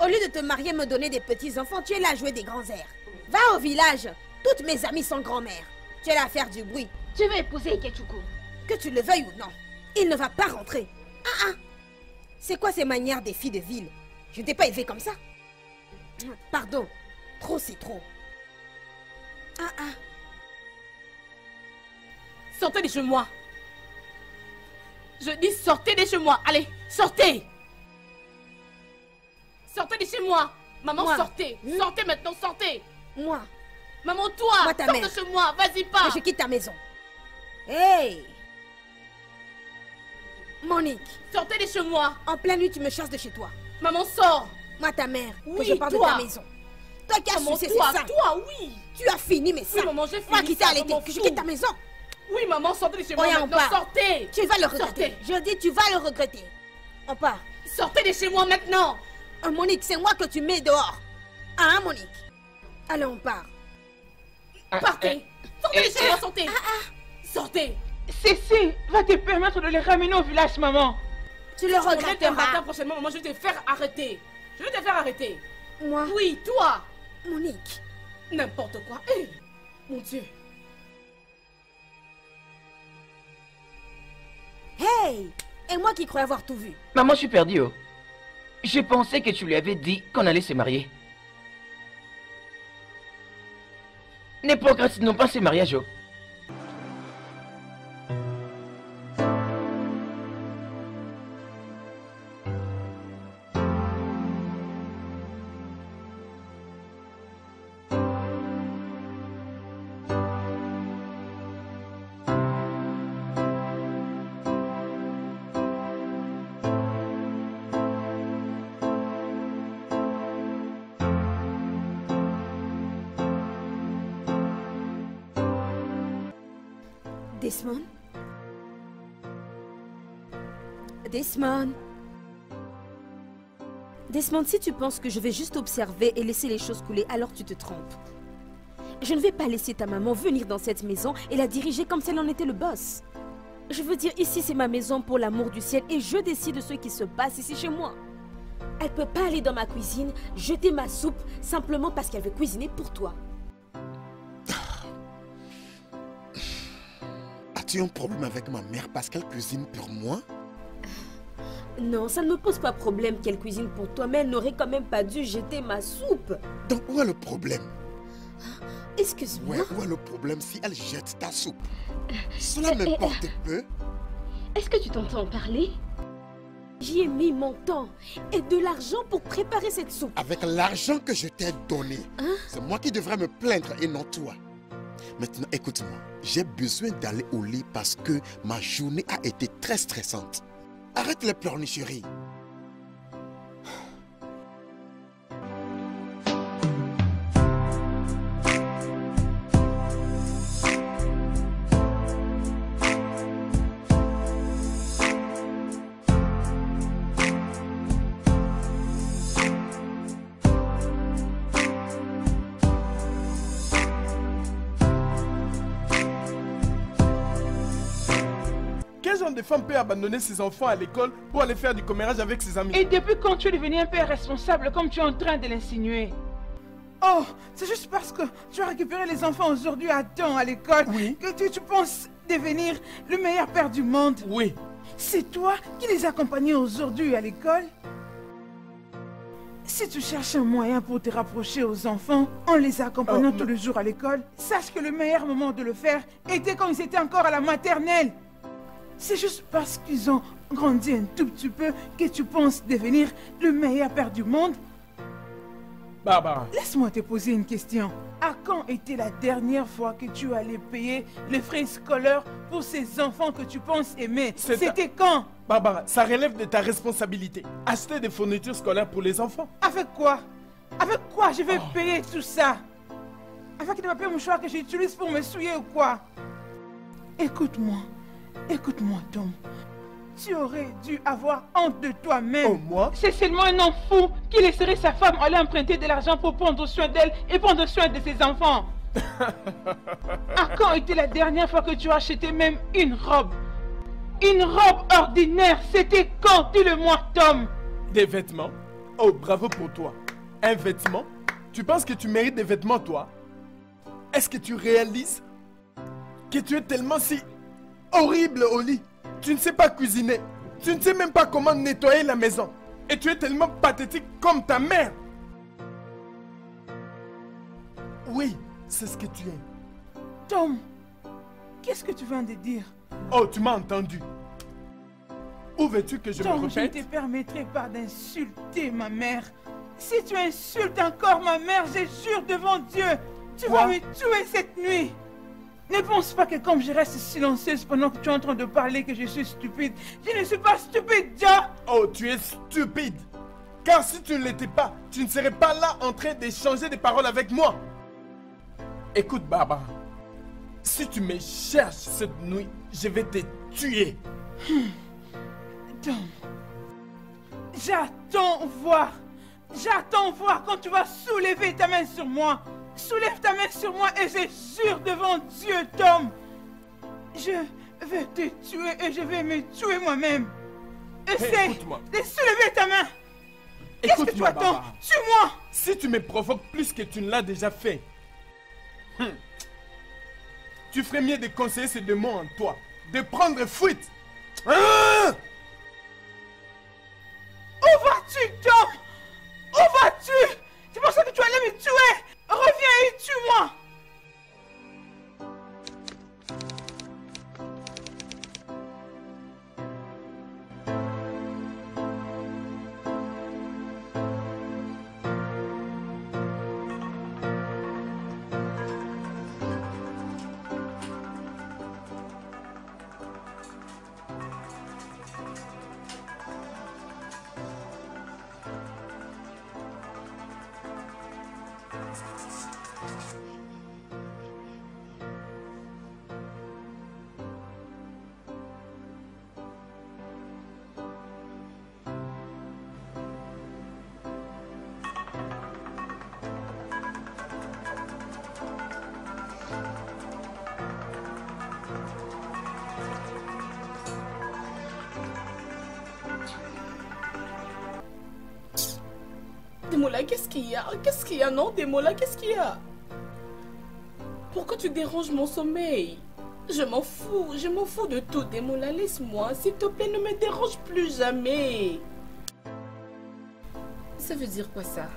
Au lieu de te marier et me donner des petits-enfants, tu es là à jouer des grands airs. Va au village. Toutes mes amies sont grand-mères. Tu es là à faire du bruit. Tu veux épouser Ikechuku. Que tu le veuilles ou non, il ne va pas rentrer. C'est quoi ces manières des filles de ville? Je ne t'ai pas élevée comme ça. Pardon. Trop, c'est trop. Sortez de chez moi. Je dis sortez de chez moi. Allez, sortez. Sortez de chez moi. Maman, Moi. sortez. Sortez maintenant, sortez. Moi, Maman, toi, Moi, ta sors mère. de chez moi. Vas-y, pas. je quitte ta maison. Hey! Monique, Sortez de chez moi. en pleine nuit, tu me chasses de chez toi. Maman, sors. Moi, ta mère, que Oui, je parle toi. de ta maison. Toi qui as Maman, sucé, toi, c'est ça. toi, oui. Tu as fini mes seins. maman, j'ai fini Moi qui t'ai ça, allaité, je m'en que je fous. quitte ta maison. Oui, maman, sortez de chez moi Oya, on maintenant. part. Sortez. Tu vas le regretter. Sortez. Je dis, tu vas le regretter. On part. Sortez de chez moi maintenant. Monique, c'est moi que tu mets dehors. Hein, Monique? Allez, on part. Partez. Sortez de chez moi, sortez. Sortez. Cécile va te permettre de les ramener au village, maman. Tu le Je vais te battre regretteras. prochainement, maman. Je vais te faire arrêter. Je vais te faire arrêter. Moi, Oui, toi. Monique. N'importe quoi. Mon Dieu. Hey! Et moi qui croyais avoir tout vu. Maman, je suis perdu, oh. Je pensais que tu lui avais dit qu'on allait se marier. Ne procrastinons pas ce mariage, oh. Desmond? Desmond? Desmond, si tu penses que je vais juste observer et laisser les choses couler, alors tu te trompes. Je ne vais pas laisser ta maman venir dans cette maison et la diriger comme si elle en était le boss. Je veux dire, ici c'est ma maison pour l'amour du ciel et je décide de ce qui se passe ici chez moi. Elle peut pas aller dans ma cuisine, jeter ma soupe, simplement parce qu'elle veut cuisiner pour toi. As-tu un problème avec ma mère parce qu'elle cuisine pour moi? Non, ça ne me pose pas problème qu'elle cuisine pour toi, mais elle n'aurait quand même pas dû jeter ma soupe. Donc où est le problème? Excuse-moi. Ouais, où est le problème si elle jette ta soupe? Cela m'importe peu. Est-ce que tu t'entends parler? J'y ai mis mon temps et de l'argent pour préparer cette soupe. Avec l'argent que je t'ai donné, c'est moi qui devrais me plaindre et non toi. Maintenant, écoute-moi. J'ai besoin d'aller au lit parce que ma journée a été très stressante. Arrête les pleurnicheries. Quel genre de femme peut abandonner ses enfants à l'école pour aller faire du commérage avec ses amis? Et depuis quand tu es devenu un père responsable comme tu es en train de l'insinuer? Oh, c'est juste parce que tu as récupéré les enfants aujourd'hui à temps à l'école que tu penses devenir le meilleur père du monde? Oui. C'est toi qui les accompagnais aujourd'hui à l'école? Si tu cherches un moyen pour te rapprocher aux enfants en les accompagnant tous les jours à l'école, sache que le meilleur moment de le faire était quand ils étaient encore à la maternelle. C'est juste parce qu'ils ont grandi un tout petit peu que tu penses devenir le meilleur père du monde? Barbara. Laisse-moi te poser une question. À quand était la dernière fois que tu allais payer les frais scolaires pour ces enfants que tu penses aimer? C'était quand? Barbara, ça relève de ta responsabilité. Acheter des fournitures scolaires pour les enfants. Avec quoi? Avec quoi je vais payer tout ça? Avec des papiers mouchoirs que j'utilise pour me souiller ou quoi? Écoute-moi. Écoute-moi, Tom. Tu aurais dû avoir honte de toi-même. Oh, moi? C'est seulement un homme fou qui laisserait sa femme aller emprunter de l'argent pour prendre soin d'elle et prendre soin de ses enfants. À quand était la dernière fois que tu as acheté même une robe? Une robe ordinaire, c'était quand? Dis-le-moi, Tom. Des vêtements? Oh, bravo pour toi. Un vêtement? Tu penses que tu mérites des vêtements, toi? Est-ce que tu réalises que tu es tellement si horrible au lit? Tu ne sais pas cuisiner. Tu ne sais même pas comment nettoyer la maison. Et tu es tellement pathétique comme ta mère. Oui, c'est ce que tu es. Tom, qu'est-ce que tu viens de dire? Oh, tu m'as entendu. Où veux-tu que je me Tom, répète? je ne te permettrai pas d'insulter ma mère. Si tu insultes encore ma mère, je jure devant Dieu, tu vas me tuer cette nuit. Ne pense pas que comme je reste silencieuse pendant que tu es en train de parler que je suis stupide. Je ne suis pas stupide, Jah. Oh, tu es stupide. Car si tu ne l'étais pas, tu ne serais pas là en train d'échanger des paroles avec moi. Écoute, Barbara. Si tu me cherches cette nuit, je vais te tuer. Tom, j'attends voir. J'attends voir quand tu vas soulever ta main sur moi. Soulève ta main sur moi et je jure devant Dieu, Tom. Je vais te tuer et je vais me tuer moi-même. Essaie de soulever ta main. Qu'est-ce que tu attends? Tue-moi. Si tu me provoques plus que tu ne l'as déjà fait, tu ferais mieux de conseiller ces démons en toi, de prendre fuite. Où vas-tu, Tom? Où vas-tu? Tu pensais que tu allais me tuer? Reviens et tue-moi! Demola, qu'est-ce qu'il y a? Qu'est-ce qu'il y a? Non, Demola, qu'est-ce qu'il y a? Pourquoi tu déranges mon sommeil? Je m'en fous de tout, Demola, laisse-moi. S'il te plaît, ne me dérange plus jamais. Ça veut dire quoi ça?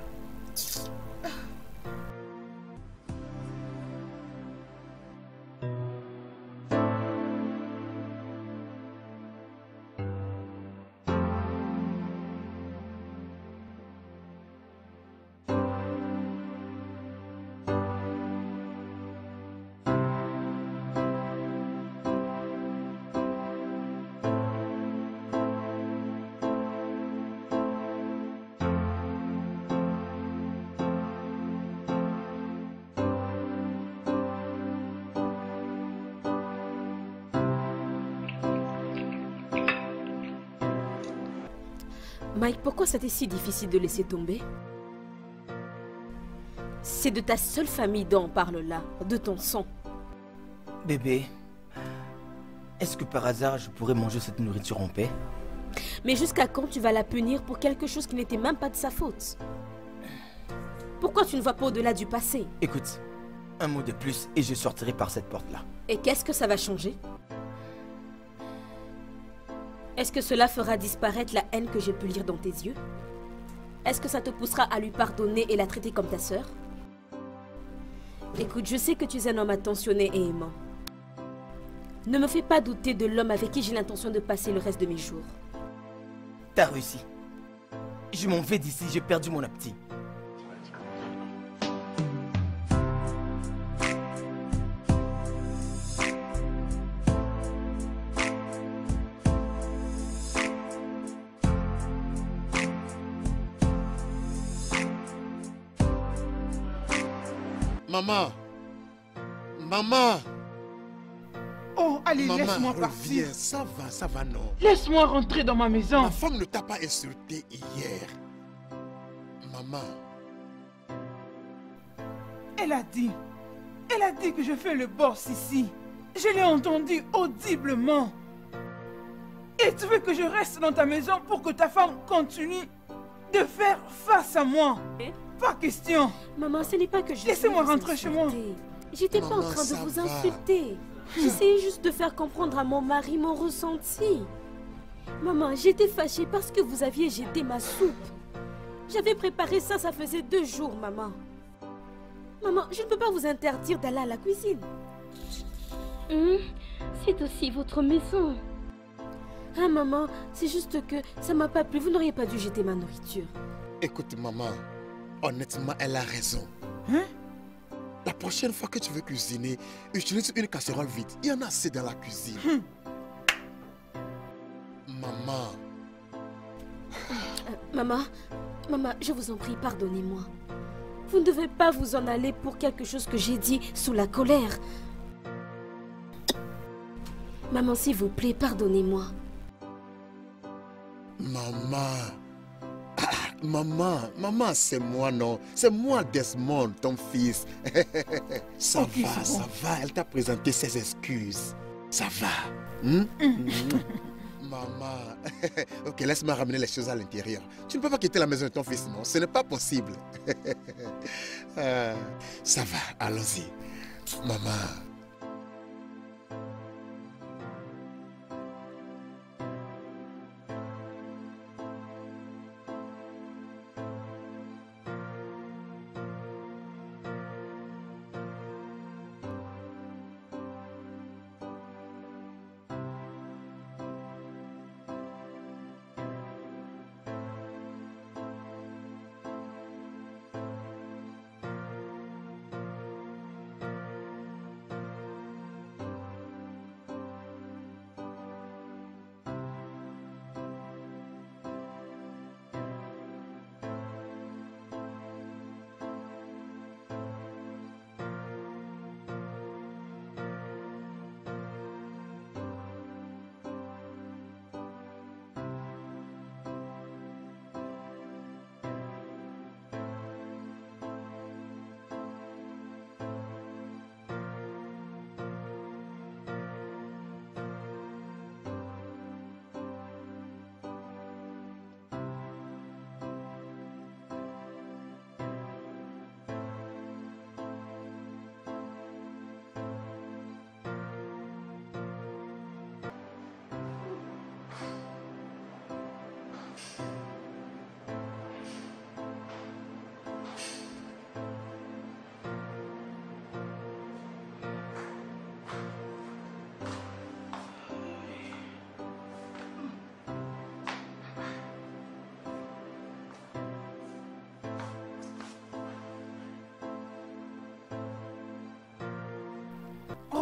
Mike, pourquoi c'était si difficile de laisser tomber? C'est de ta seule famille dont on parle là, de ton sang. Bébé, est-ce que par hasard je pourrais manger cette nourriture en paix? Mais jusqu'à quand tu vas la punir pour quelque chose qui n'était même pas de sa faute? Pourquoi tu ne vois pas au-delà du passé? Écoute, un mot de plus et je sortirai par cette porte-là. Et qu'est-ce que ça va changer? Est-ce que cela fera disparaître la haine que j'ai pu lire dans tes yeux? Est-ce que ça te poussera à lui pardonner et la traiter comme ta sœur? Écoute, je sais que tu es un homme attentionné et aimant. Ne me fais pas douter de l'homme avec qui j'ai l'intention de passer le reste de mes jours. T'as réussi. Je m'en vais d'ici, j'ai perdu mon appétit. Maman! Maman! Oh, allez, Maman, laisse-moi partir. reviens. Ça va, non. Laisse-moi rentrer dans ma maison. Ma femme ne t'a pas insulté hier. Maman. Elle a dit que je fais le boss ici. Je l'ai entendu audiblement. Et tu veux que je reste dans ta maison pour que ta femme continue de faire face à moi? Pas question. Maman, ce n'est pas que je... Laissez-moi voulais vous rentrer chez moi. insulter. J'étais pas en Maman, train de ça vous va. insulter. J'essayais juste de faire comprendre à mon mari mon ressenti. Maman, j'étais fâchée parce que vous aviez jeté ma soupe. J'avais préparé ça, ça faisait 2 jours, maman. Maman, je ne peux pas vous interdire d'aller à la cuisine. C'est aussi votre maison. Ah, maman, c'est juste que ça m'a pas plu. Vous n'auriez pas dû jeter ma nourriture. Écoute, maman. Honnêtement, elle a raison. Hein? La prochaine fois que tu veux cuisiner, utilise une casserole vide. Il y en a assez dans la cuisine. Maman. Maman, je vous en prie, pardonnez-moi. Vous ne devez pas vous en aller pour quelque chose que j'ai dit sous la colère. Maman, s'il vous plaît, pardonnez-moi. Maman. Maman, c'est moi, non? C'est moi, Desmond, ton fils. Ça Ok, va, c'est bon. ça va. Elle t'a présenté ses excuses. Ça va. Maman. Ok, laisse-moi ramener les choses à l'intérieur. Tu ne peux pas quitter la maison de ton fils, non? Ce n'est pas possible. Ça va, allons-y. Maman.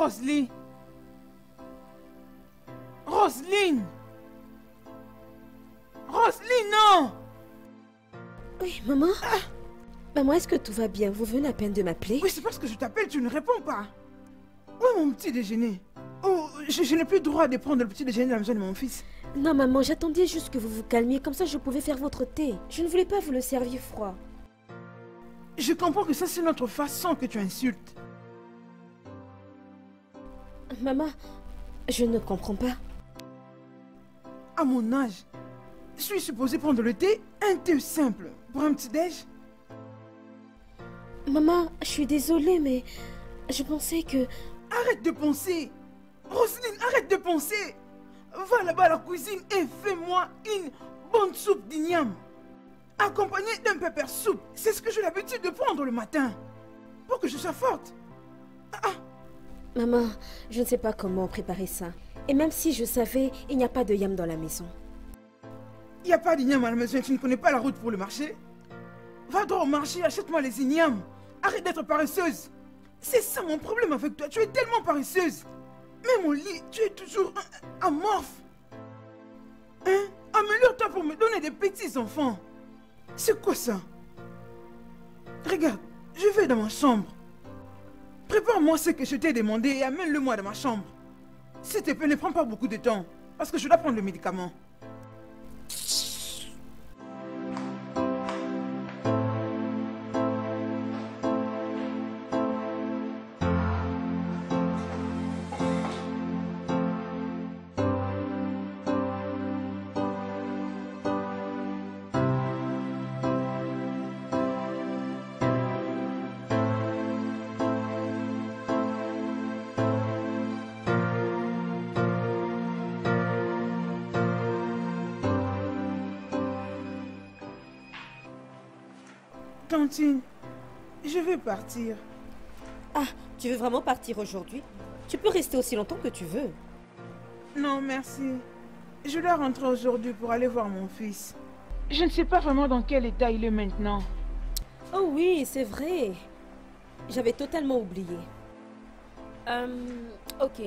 Roselyne. Roselyne. Roselyne, non. Oui, maman. Maman, est-ce que tout va bien? Vous venez à peine de m'appeler? Oui, c'est parce que je t'appelle, tu ne réponds pas. Où est mon petit déjeuner? Oh, je n'ai plus le droit de prendre le petit déjeuner dans la maison de mon fils. Non, maman, j'attendais juste que vous vous calmiez, comme ça je pouvais faire votre thé. Je ne voulais pas vous le servir froid. Je comprends que ça, c'est notre façon que tu insultes. Maman, je ne comprends pas. À mon âge, je suis supposée prendre le thé, un thé simple, pour un petit déj. Maman, je suis désolée, mais je pensais que... Arrête de penser. Roselyne, arrête de penser. Va là-bas à la cuisine et fais-moi une bonne soupe d'igname. Accompagnée d'un pepper soup. C'est ce que j'ai l'habitude de prendre le matin. Pour que je sois forte. Maman, je ne sais pas comment préparer ça. Et même si je savais, il n'y a pas de yam dans la maison. Il n'y a pas d'igname à la maison et tu ne connais pas la route pour le marché. Va donc au marché, achète-moi les ignames. Arrête d'être paresseuse. C'est ça mon problème avec toi. Tu es tellement paresseuse. Même au lit, tu es toujours amorphe. Hein? Améliore-toi pour me donner des petits enfants. C'est quoi ça? Regarde, je vais dans ma chambre. Prépare-moi ce que je t'ai demandé et amène-le-moi dans ma chambre. S'il te plaît, ne prends pas beaucoup de temps. Parce que je dois prendre le médicament. Tantine, je vais partir. Ah, tu veux vraiment partir aujourd'hui? Tu peux rester aussi longtemps que tu veux. Non, merci. Je dois rentrer aujourd'hui pour aller voir mon fils. Je ne sais pas vraiment dans quel état il est maintenant. Oh oui, c'est vrai. J'avais totalement oublié. Ok,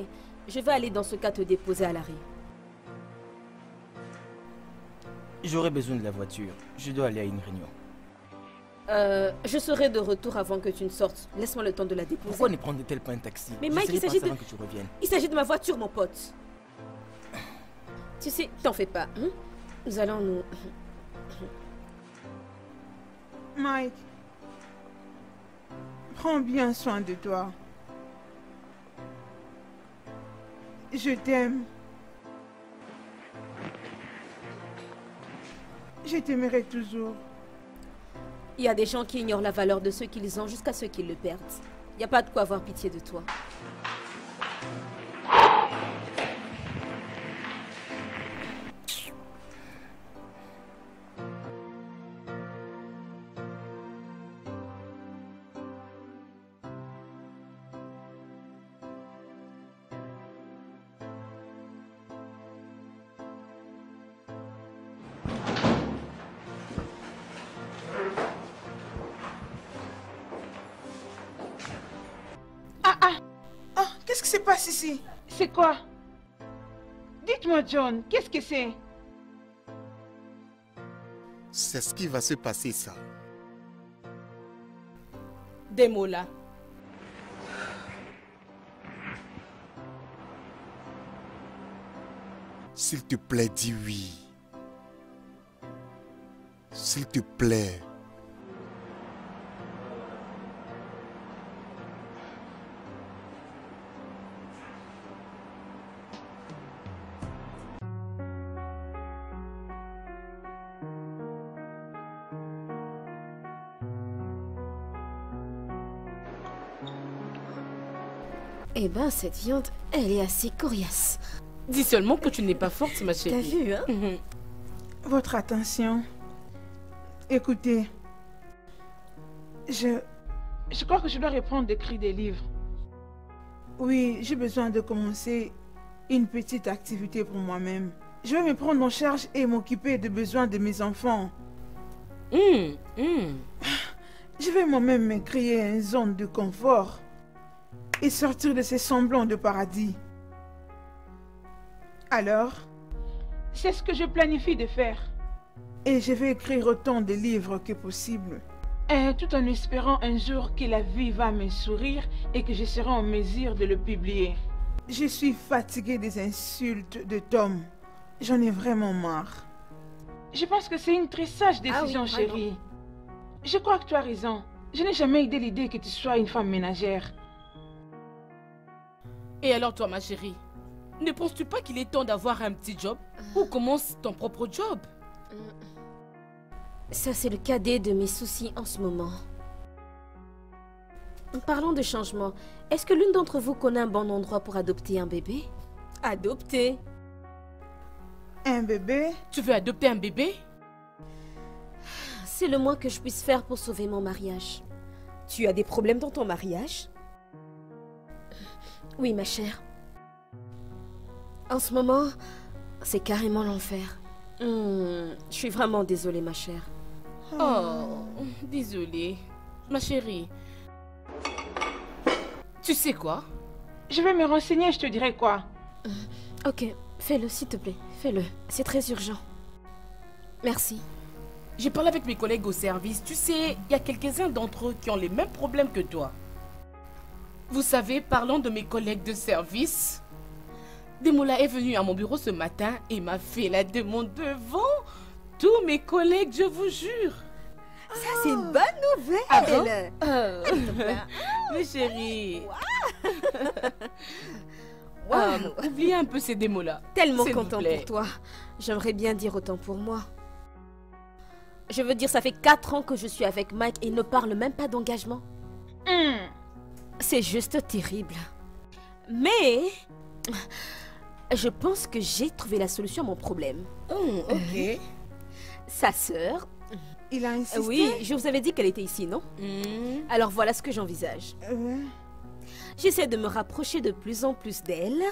je vais aller dans ce cas te déposer à l'arrêt. J'aurais besoin de la voiture. Je dois aller à une réunion. Je serai de retour avant que tu ne sortes. Laisse-moi le temps de la déposer. Pourquoi ne prendre-t-elle pas un taxi? Mais Mike, il s'agit de... avant que tu reviennes. Il s'agit de ma voiture, mon pote. Tu sais, t'en fais pas. Hein? Nous allons nous... Mike, prends bien soin de toi. Je t'aime. Je t'aimerai toujours. Il y a des gens qui ignorent la valeur de ce qu'ils ont jusqu'à ce qu'ils le perdent. Il n'y a pas de quoi avoir pitié de toi. Qu'est-ce qui se passe ici? C'est quoi? Dites-moi, John, qu'est-ce que c'est? C'est ce qui va se passer, ça. Des mots là. S'il te plaît, dis oui. S'il te plaît. Eh ben, cette viande, elle est assez coriace. Dis seulement que tu n'es pas forte, ma chérie. T'as vu, hein? Votre attention. Écoutez. Je crois que je dois reprendre d'écrire des livres. Oui, j'ai besoin de commencer une petite activité pour moi-même. Je vais me prendre en charge et m'occuper des besoins de mes enfants. Je vais moi-même me créer une zone de confort. et sortir de ces semblants de paradis. Alors, c'est ce que je planifie de faire. Et je vais écrire autant de livres que possible. Et tout en espérant un jour que la vie va me sourire et que je serai en mesure de le publier. Je suis fatiguée des insultes de Tom. J'en ai vraiment marre. Je pense que c'est une très sage décision, oui, chérie. Je crois que tu as raison. Je n'ai jamais idée l'idée que tu sois une femme ménagère. Et alors toi, ma chérie, ne penses-tu pas qu'il est temps d'avoir un petit job? Ou commence ton propre job? Ça, c'est le cadet de mes soucis en ce moment. Parlons de changement. Est-ce que l'une d'entre vous connaît un bon endroit pour adopter un bébé? Adopter? Un bébé? Tu veux adopter un bébé? C'est le moins que je puisse faire pour sauver mon mariage. Tu as des problèmes dans ton mariage? Oui, ma chère. En ce moment, c'est carrément l'enfer. Je suis vraiment désolée, ma chère. Oh, désolée. Ma chérie. Tu sais quoi? Je vais me renseigner, je te dirai quoi. Ok, fais-le, s'il te plaît. Fais-le. C'est très urgent. Merci. J'ai parlé avec mes collègues au service. Tu sais, il y a quelques-uns d'entre eux qui ont les mêmes problèmes que toi. Vous savez, parlant de mes collègues de service, Demola est venu à mon bureau ce matin et m'a fait la demande devant tous mes collègues, je vous jure. Ça, c'est une bonne nouvelle. Mes chéris. Wow. Oubliez un peu ces démos-là. Tellement s'il vous content plaît. pour toi. J'aimerais bien dire autant pour moi. Je veux dire, ça fait 4 ans que je suis avec Mike et il ne parle même pas d'engagement. C'est juste terrible. Mais je pense que j'ai trouvé la solution à mon problème. Ok. Sa sœur... Il a insisté? Oui, je vous avais dit qu'elle était ici, non? Alors voilà ce que j'envisage. J'essaie de me rapprocher de plus en plus d'elle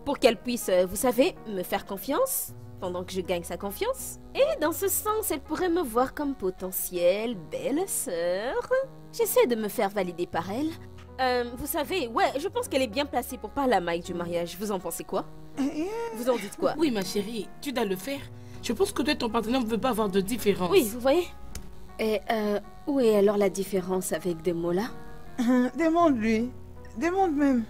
pour qu'elle puisse, vous savez, me faire confiance pendant que je gagne sa confiance. Et dans ce sens, elle pourrait me voir comme potentielle belle-sœur. J'essaie de me faire valider par elle. Vous savez, ouais, je pense qu'elle est bien placée pour parler à Mike du mariage. Vous en pensez quoi? Vous en dites quoi? Oui, ma chérie, tu dois le faire. Je pense que toi et ton partenaire ne veut pas avoir de différence. Oui, vous voyez. Et où est alors la différence avec Demola? Demande-lui. Demande même.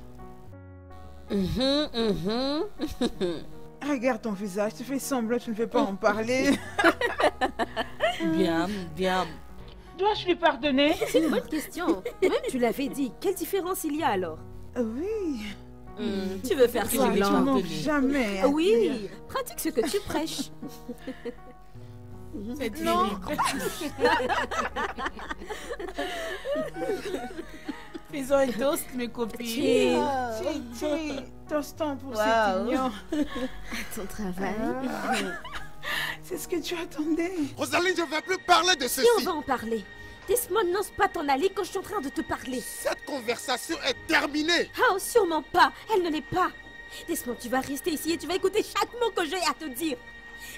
Regarde ton visage, tu fais semblant, tu ne veux pas en parler. Bien, bien. Dois-je lui pardonner? C'est une bonne question. Même tu l'avais dit. Quelle différence il y a alors? Oui. Tu veux faire Je Toi, vais tu semblant? t'en manques donner. jamais. à Oui, dire. pratique ce que tu prêches. C'est Non. Faisons un toast, mes copines. Chill. Chichi, tostons pour Wow. cet union. Ton travail. C'est ce que tu attendais. Rosaline, je ne vais plus parler de Et on ceci. va en parler. Desmond n'ose pas t'en aller quand je suis en train de te parler. Cette conversation est terminée. Oh, sûrement pas. Elle ne l'est pas. Desmond, tu vas rester ici et tu vas écouter chaque mot que j'ai à te dire.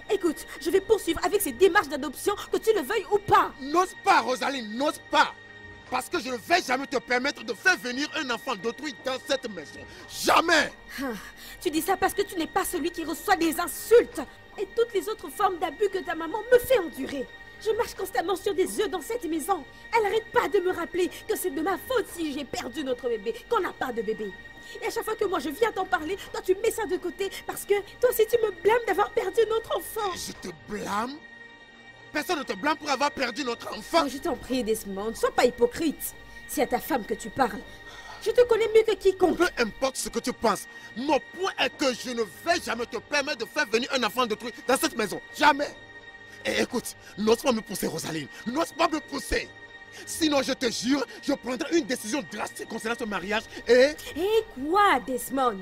Écoute, je vais poursuivre avec ces démarches d'adoption, que tu le veuilles ou pas. N'ose pas, Rosaline, n'ose pas. Parce que je ne vais jamais te permettre de faire venir un enfant d'autrui dans cette maison. Jamais. Tu dis ça parce que tu n'es pas celui qui reçoit des insultes et toutes les autres formes d'abus que ta maman me fait endurer. Je marche constamment sur des œufs dans cette maison. Elle n'arrête pas de me rappeler que c'est de ma faute si j'ai perdu notre bébé, qu'on n'a pas de bébé. Et à chaque fois que moi je viens t'en parler, toi tu mets ça de côté parce que toi aussi tu me blâmes d'avoir perdu notre enfant. Je te blâme. Personne ne te blâme pour avoir perdu notre enfant. Oh, je t'en prie, Desmond, sois pas hypocrite. C'est à ta femme que tu parles. Je te connais mieux que quiconque. Peu importe ce que tu penses, mon point est que je ne vais jamais te permettre de faire venir un enfant d'autrui dans cette maison. Jamais. Et écoute, n'ose pas me pousser, Rosaline. N'ose pas me pousser. Sinon, je te jure, je prendrai une décision drastique concernant ce mariage et... Et quoi, Desmond?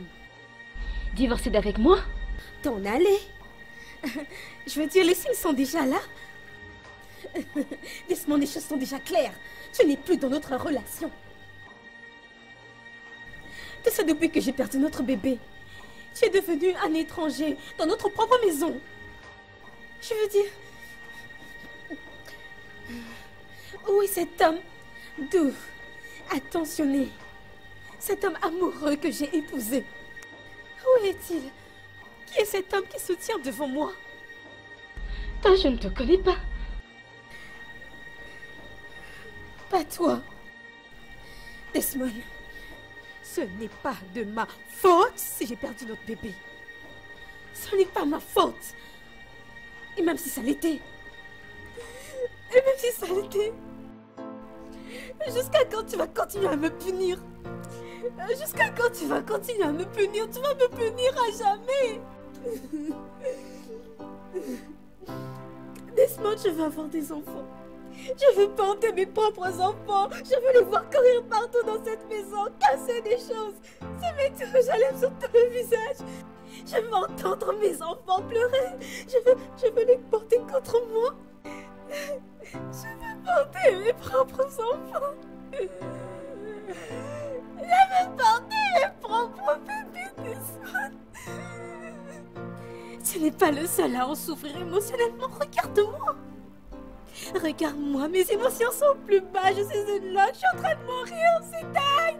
Divorcer d'avec moi? T'en aller? Je veux dire, les signes sont déjà là. Desmond, les choses sont déjà claires. Tu n'es plus dans notre relation. Tout ça depuis que j'ai perdu notre bébé. Tu es devenu un étranger dans notre propre maison. Je veux dire... Où est cet homme doux, attentionné, Cet homme amoureux que j'ai épousé. Où est-il? Qui est cet homme qui se tient devant moi? Toi, je ne te connais pas. Pas toi. Desmond, ce n'est pas de ma faute si j'ai perdu notre bébé. Ce n'est pas ma faute. Et même si ça l'était. Et même si ça l'était. Jusqu'à quand tu vas continuer à me punir? Jusqu'à quand tu vas continuer à me punir? Tu vas me punir à jamais. Desmond, je veux avoir des enfants. Je veux porter mes propres enfants. Je veux les voir courir partout dans cette maison, casser des choses, se mettre rouge à lèvres sur tout le visage. Je veux entendre mes enfants pleurer. Je veux les porter contre moi. Je veux porter mes propres enfants. Je veux porter mes propres bébés, Desmond. Tu n'es pas le seul à en souffrir émotionnellement. Regarde-moi. Regarde-moi, mes émotions sont plus bas. Je suis une loque, je suis en train de mourir. C'est dingue.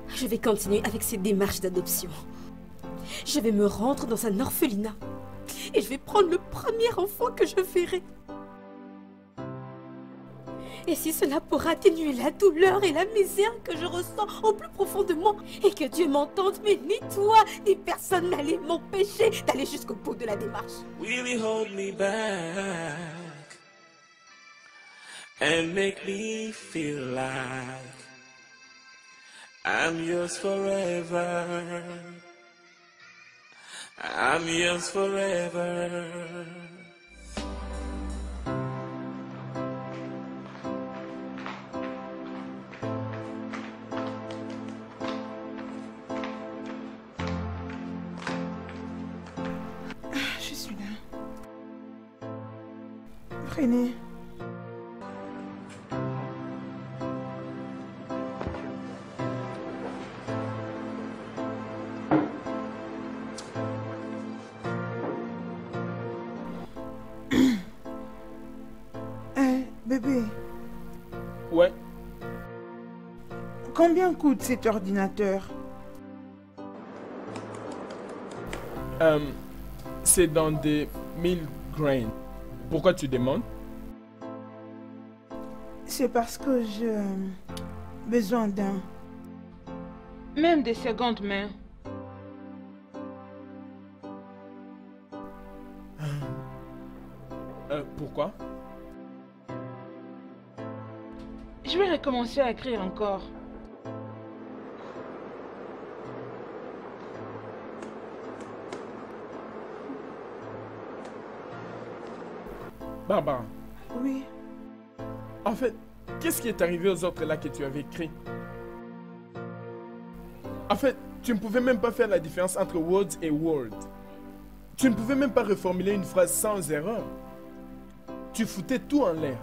Je vais continuer avec ces démarches d'adoption. Je vais me rendre dans un orphelinat. Et je vais prendre le premier enfant que je verrai. Et si cela pourra atténuer la douleur et la misère que je ressens au plus profond de moi, et que Dieu m'entende, mais ni toi, ni personne n'allait m'empêcher d'aller jusqu'au bout de la démarche. Will you hold me back and make me feel like I'm yours forever? I'm yours forever. Je suis là. René. Bébé. Ouais. Combien coûte cet ordinateur? C'est dans des 1000 grains. Pourquoi tu demandes? C'est parce que j'ai besoin d'un. Même des secondes mains. Pourquoi? Je vais recommencer à écrire encore. Barbara. Oui. En fait, qu'est-ce qui est arrivé aux autres là que tu avais écrit? En fait, tu ne pouvais même pas faire la différence entre words et word. Tu ne pouvais même pas reformuler une phrase sans erreur. Tu foutais tout en l'air.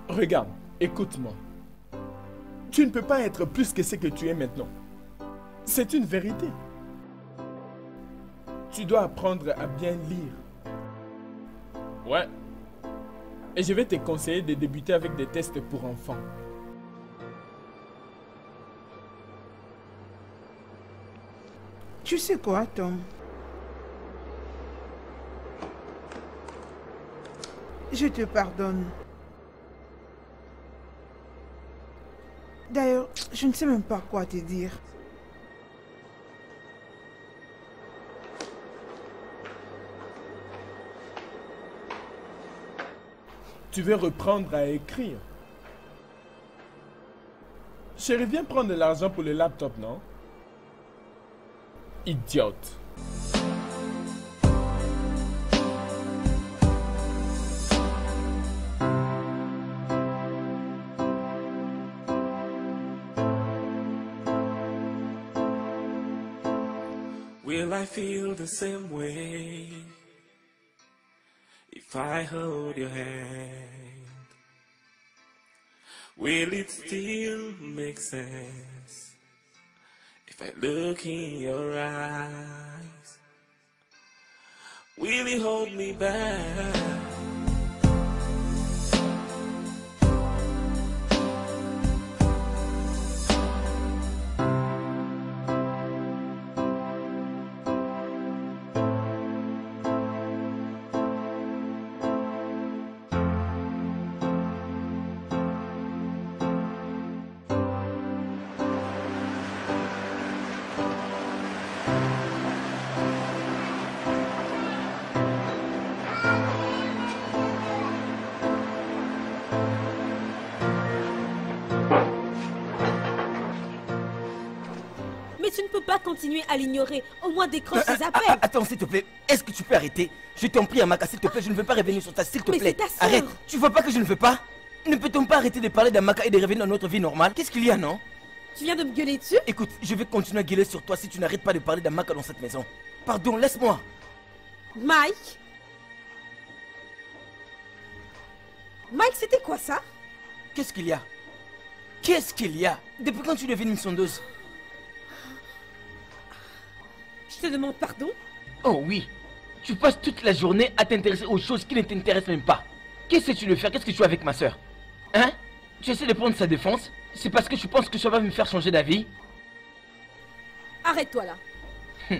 Regarde, écoute-moi. Tu ne peux pas être plus que ce que tu es maintenant. C'est une vérité. Tu dois apprendre à bien lire. Ouais. Et je vais te conseiller de débuter avec des tests pour enfants. Tu sais quoi, Tom? Je te pardonne. D'ailleurs, je ne sais même pas quoi te dire. Tu veux reprendre à écrire? Chérie, viens prendre l'argent pour le laptop, non? Idiote. Will I feel the same way if I hold your hand? Will it still make sense if I look in your eyes? Will you hold me back? Mais tu ne peux pas continuer à l'ignorer. Au moins décroche ses appels. Attends, s'il te plaît. Est-ce que tu peux arrêter? Je t'en prie, Amaka, s'il te plaît. Je ne veux pas revenir sur ta, s'il te Mais plaît. c'est ta sœur. Arrête. Tu vois pas que je ne veux pas? Ne peut-on pas arrêter de parler d'Amaka et de revenir dans notre vie normale? Qu'est-ce qu'il y a, non? Tu viens de me gueuler dessus? Écoute, je vais continuer à gueuler sur toi si tu n'arrêtes pas de parler d'Amaka dans cette maison. Pardon, laisse-moi. Mike? Mike, c'était quoi ça? Qu'est-ce qu'il y a? Qu'est-ce qu'il y a? Depuis quand tu deviens une sondeuse? Je te demande pardon? Oh oui. Tu passes toute la journée à t'intéresser aux choses qui ne t'intéressent même pas. Qu'est-ce que tu veux faire? Qu'est-ce que tu as avec ma soeur? Hein? Tu essaies de prendre sa défense? C'est parce que tu penses que ça va me faire changer d'avis? Arrête-toi là.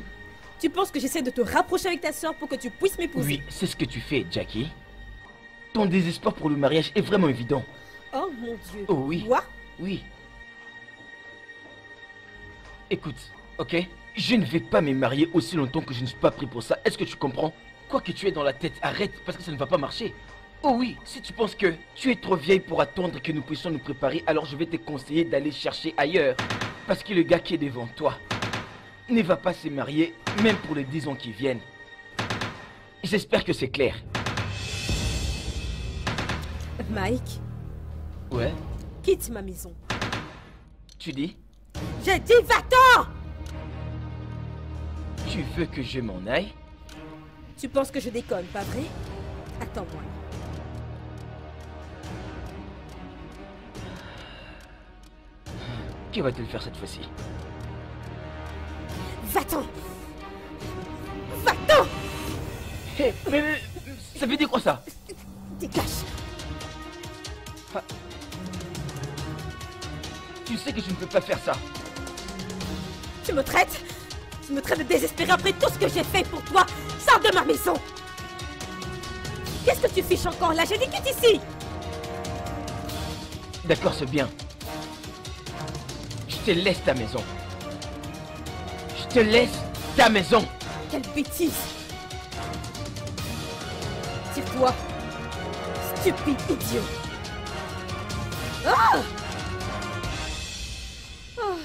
Tu penses que j'essaie de te rapprocher avec ta soeur pour que tu puisses m'épouser? Oui, c'est ce que tu fais, Jackie. Ton désespoir pour le mariage est vraiment évident. Oh mon Dieu. Oh oui. Quoi? Oui. Écoute, ok? Je ne vais pas me marier aussi longtemps que je ne suis pas pris pour ça. Est-ce que tu comprends? Quoi que tu aies dans la tête, arrête parce que ça ne va pas marcher. Oh oui, si tu penses que tu es trop vieille pour attendre que nous puissions nous préparer, alors je vais te conseiller d'aller chercher ailleurs. Parce que le gars qui est devant toi ne va pas se marier, même pour les 10 ans qui viennent. J'espère que c'est clair. Mike, Ouais? quitte ma maison. Tu dis? J'ai dit va-t'en! Tu veux que je m'en aille? Tu penses que je déconne, pas vrai? Attends-moi. Qui va-t-il faire cette fois-ci? Va-t'en! Va-t'en! Hé, mais ça veut dire quoi ça? Dégage! Tu sais que je ne peux pas faire ça. Tu me traites? Tu me traites de désespéré après tout ce que j'ai fait pour toi! Sors de ma maison! Qu'est-ce que tu fiches encore là? J'ai dit quitte ici! D'accord, c'est bien. Je te laisse ta maison. Je te laisse ta maison. Quelle bêtise! Tire-toi! Stupide idiot! Ah! Ah!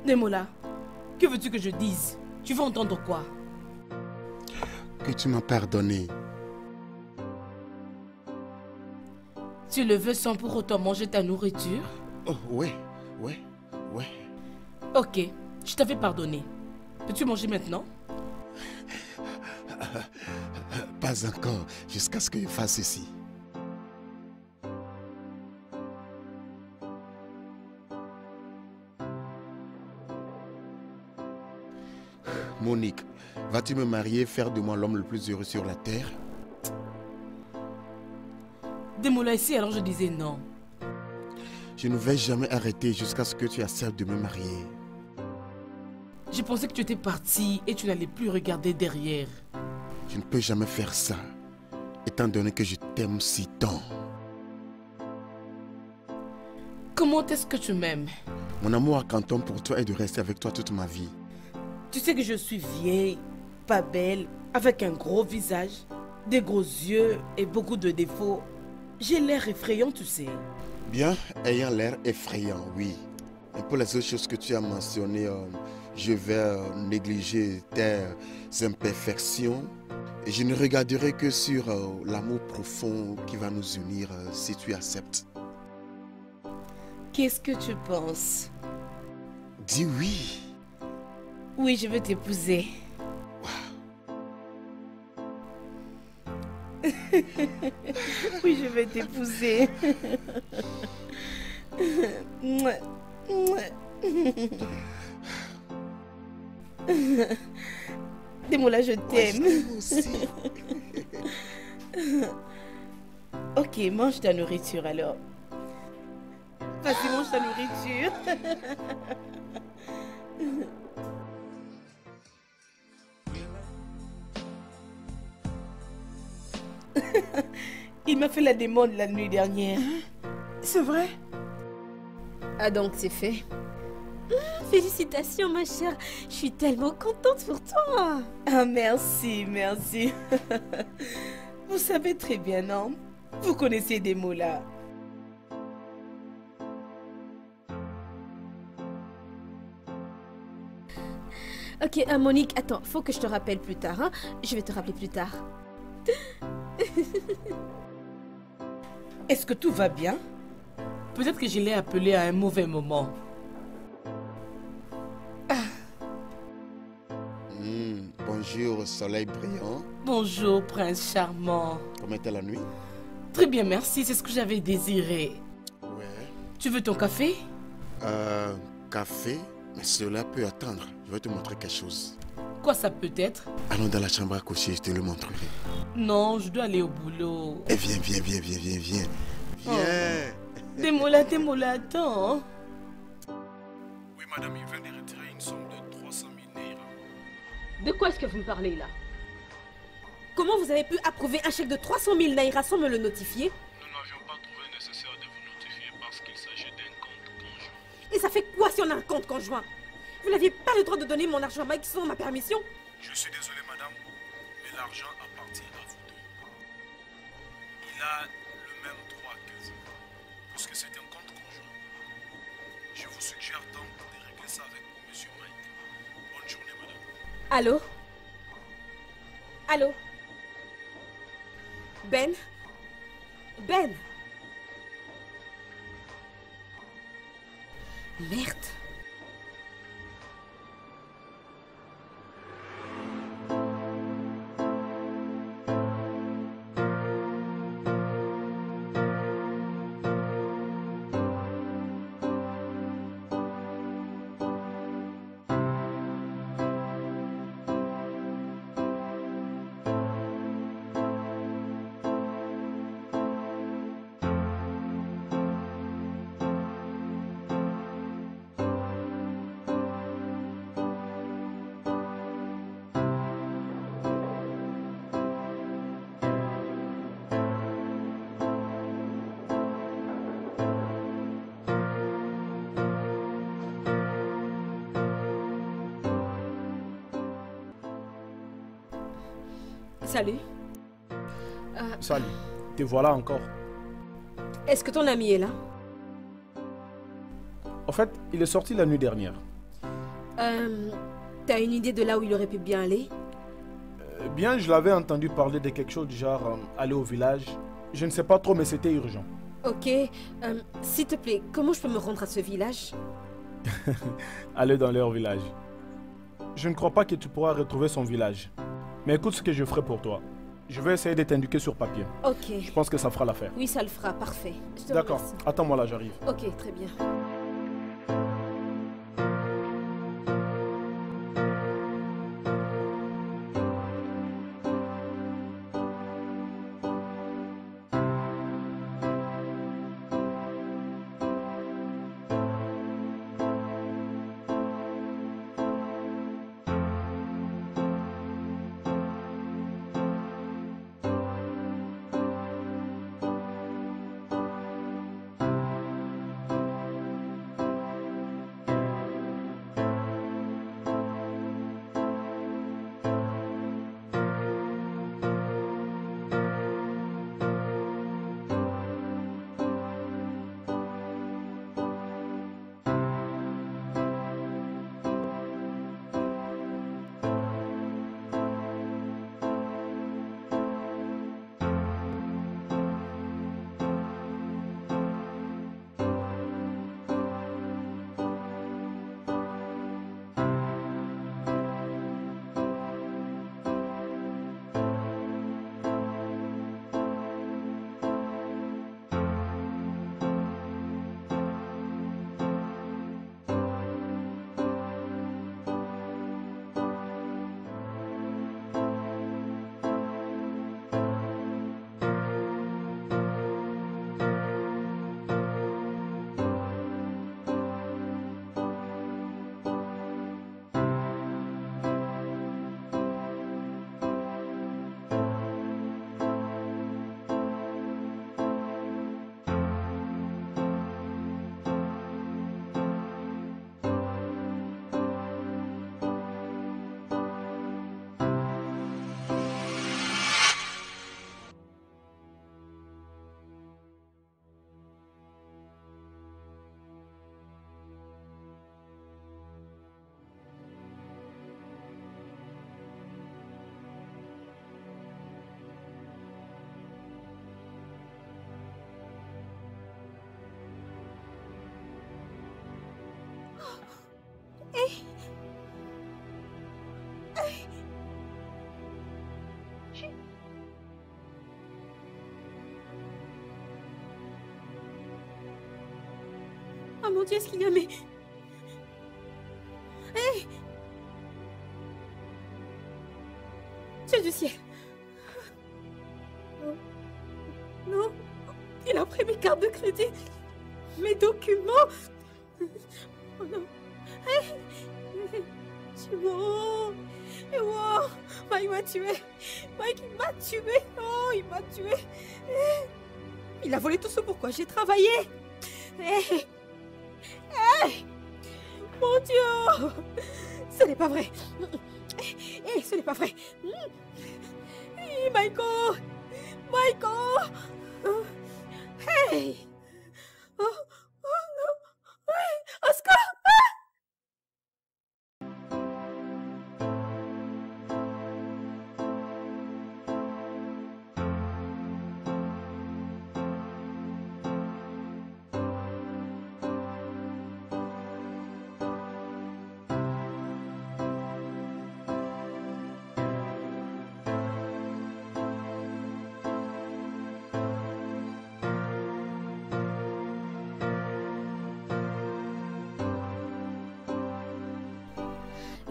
Demola, que veux-tu que je dise? Tu veux entendre quoi? Que tu m'as pardonné. Tu le veux sans pour autant manger ta nourriture? Oh, ouais. Ok, je t'avais pardonné. Peux-tu manger maintenant? Pas encore, jusqu'à ce que je fasse ceci. Monique, vas-tu me marier, faire de moi l'homme le plus heureux sur la terre? Demola ici, alors je disais non. Je ne vais jamais arrêter jusqu'à ce que tu acceptes de me marier. Je pensais que tu étais parti et tu n'allais plus regarder derrière. Je ne peux jamais faire ça, étant donné que je t'aime si tant. Comment est-ce que tu m'aimes? Mon amour à Canton pour toi est de rester avec toi toute ma vie. Tu sais que je suis vieille, pas belle, avec un gros visage, des gros yeux et beaucoup de défauts. J'ai l'air effrayant, tu sais. Bien, ayant l'air effrayant, oui. Et pour les autres choses que tu as mentionnées, je vais négliger tes imperfections. Et je ne regarderai que sur l'amour profond qui va nous unir si tu acceptes. Qu'est-ce que tu penses? Dis oui. Oui, je veux t'épouser. Oui, je vais t'épouser. Dis-moi, je t'aime. Ok, mange ta nourriture alors. Vas-y, mange ta nourriture. Il m'a fait la demande la nuit dernière. C'est vrai? Ah donc c'est fait. Félicitations ma chère, je suis tellement contente pour toi. Ah merci, merci. Vous savez très bien, non? Vous connaissez des mots là. Ok, Monique, attends, faut que je te rappelle plus tard, hein? Je vais te rappeler plus tard. Est-ce que tout va bien? Peut-être que je l'ai appelé à un mauvais moment. Bonjour, soleil brillant. Bonjour, prince charmant. Comment était la nuit? Très bien, merci, c'est ce que j'avais désiré. Ouais. Tu veux ton café? Café? Mais cela peut attendre. Je vais te montrer quelque chose. Quoi ça peut être? Allons dans la chambre à coucher, je te le montrerai. Non, je dois aller au boulot. Eh, viens. Viens. Démola, attends. Oui, madame, il vient de retirer une somme de 300 000 naira. De quoi est-ce que vous me parlez là? Comment vous avez pu approuver un chèque de 300 000 naira sans me le notifier? Nous n'avions pas trouvé nécessaire de vous notifier parce qu'il s'agit d'un compte conjoint. Et ça fait quoi si on a un compte conjoint? Vous n'aviez pas le droit de donner mon argent à Mike sans ma permission? Je suis désolé, madame, mais l'argent appartient à vous deux. Il a le même droit que vous, puisque c'est un compte conjoint. Je vous suggère donc de régler ça avec monsieur Mike. Bonne journée, madame. Allô? Allô? Ben? Ben? Merde. Salut. Salut, te voilà encore. Est-ce que ton ami est là? En fait, il est sorti la nuit dernière. T'as une idée de là où il aurait pu bien aller? Bien, je l'avais entendu parler de quelque chose du genre aller au village. Je ne sais pas trop, mais c'était urgent. Ok. S'il te plaît, comment je peux me rendre à ce village? Aller dans leur village. Je ne crois pas que tu pourras retrouver son village. Mais écoute ce que je ferai pour toi. Je vais essayer de t'indiquer sur papier. Ok. Je pense que ça fera l'affaire. Oui, ça le fera, parfait. Je te D'accord. remercie. Attends-moi là, j'arrive. Ok, très bien. Oh mon Dieu, est-ce qu'il y a mes... Hé! Dieu du ciel! Oh. Non! Il a pris mes cartes de crédit! Mes documents! Oh non! Hé! C'est bon! Et wow! Mike m'a tué! Mike, il m'a tué! Oh, il m'a tué! Il a volé tout ce pourquoi j'ai travaillé! Hé! Hé! Mon Dieu! Ce n'est pas vrai! Hé, ce n'est pas vrai! Hé, Michael! Michael! Hey! Oh! Oh! Oscar!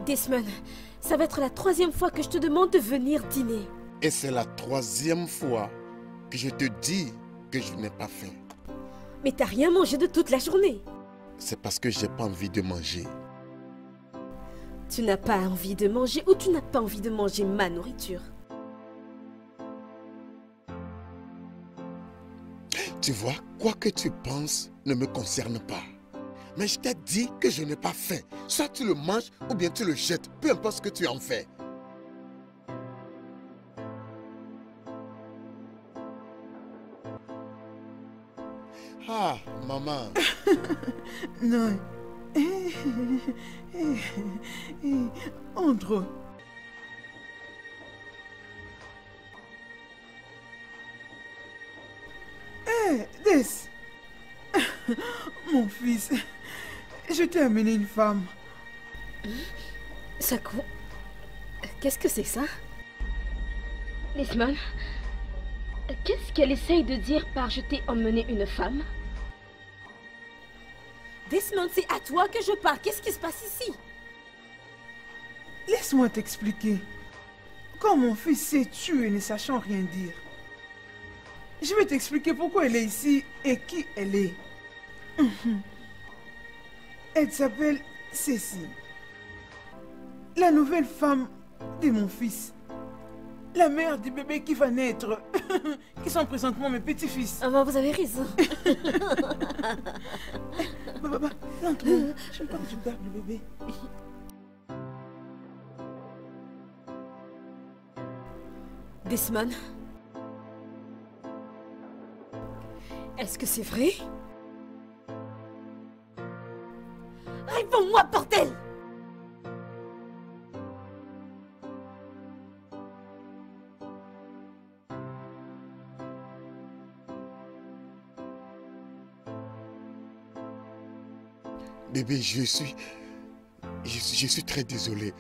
Desmond, ça va être la 3e fois que je te demande de venir dîner. Et c'est la 3e fois que je te dis que je n'ai pas faim. Mais t'as rien mangé de toute la journée. C'est parce que j'ai pas envie de manger. Tu n'as pas envie de manger ou tu n'as pas envie de manger ma nourriture? Tu vois, quoi que tu penses ne me concerne pas. Mais je t'ai dit que je n'ai pas faim. Soit tu le manges ou bien tu le jettes, peu importe ce que tu en fais. Ah, maman. Non. Entre. Des. Mon fils, je t'ai amené une femme. Sako, qu'est-ce que c'est ça? Desmond, qu'est-ce qu'elle essaye de dire par je t'ai emmené une femme? Desmond, c'est à toi que je parle. Qu'est-ce qui se passe ici? Laisse-moi t'expliquer. Quand mon fils s'est tué ne sachant rien dire, je vais t'expliquer pourquoi elle est ici et qui elle est. Elle s'appelle Cécile. La nouvelle femme de mon fils. La mère du bébé qui va naître. Qui sont présentement mes petits-fils. Ah bah vous avez raison. Papa, rentre. Je veux pas que tu gardes le bébé. Desmond, est-ce que c'est vrai? Réponds-moi, bordel! Bébé, je suis très désolé.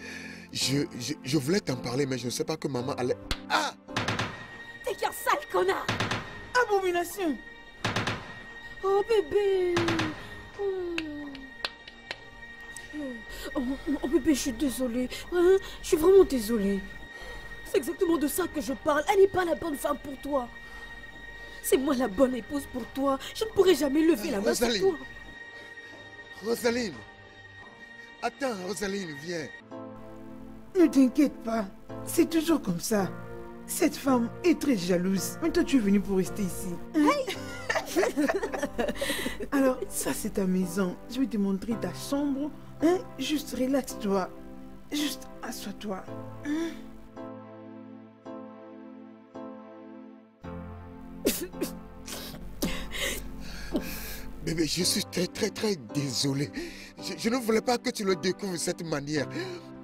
Je voulais t'en parler, mais je ne sais pas que maman allait... Ah! T'es qu'un sale connard! Abomination! Oh bébé! Oh bébé, je suis désolée. Hein? Je suis vraiment désolée. C'est exactement de ça que je parle. Elle n'est pas la bonne femme pour toi. C'est moi la bonne épouse pour toi. Je ne pourrai jamais lever la main sur toi. Rosaline! Attends, Rosaline, viens. Ne t'inquiète pas. C'est toujours comme ça. Cette femme est très jalouse. Mais toi, tu es venu pour rester ici. Hein? Alors, ça, c'est ta maison. Je vais te montrer ta chambre. Hein? Juste relaxe-toi. Juste assois-toi. Hein? Bébé, je suis très désolé. Je ne voulais pas que tu le découvres de cette manière.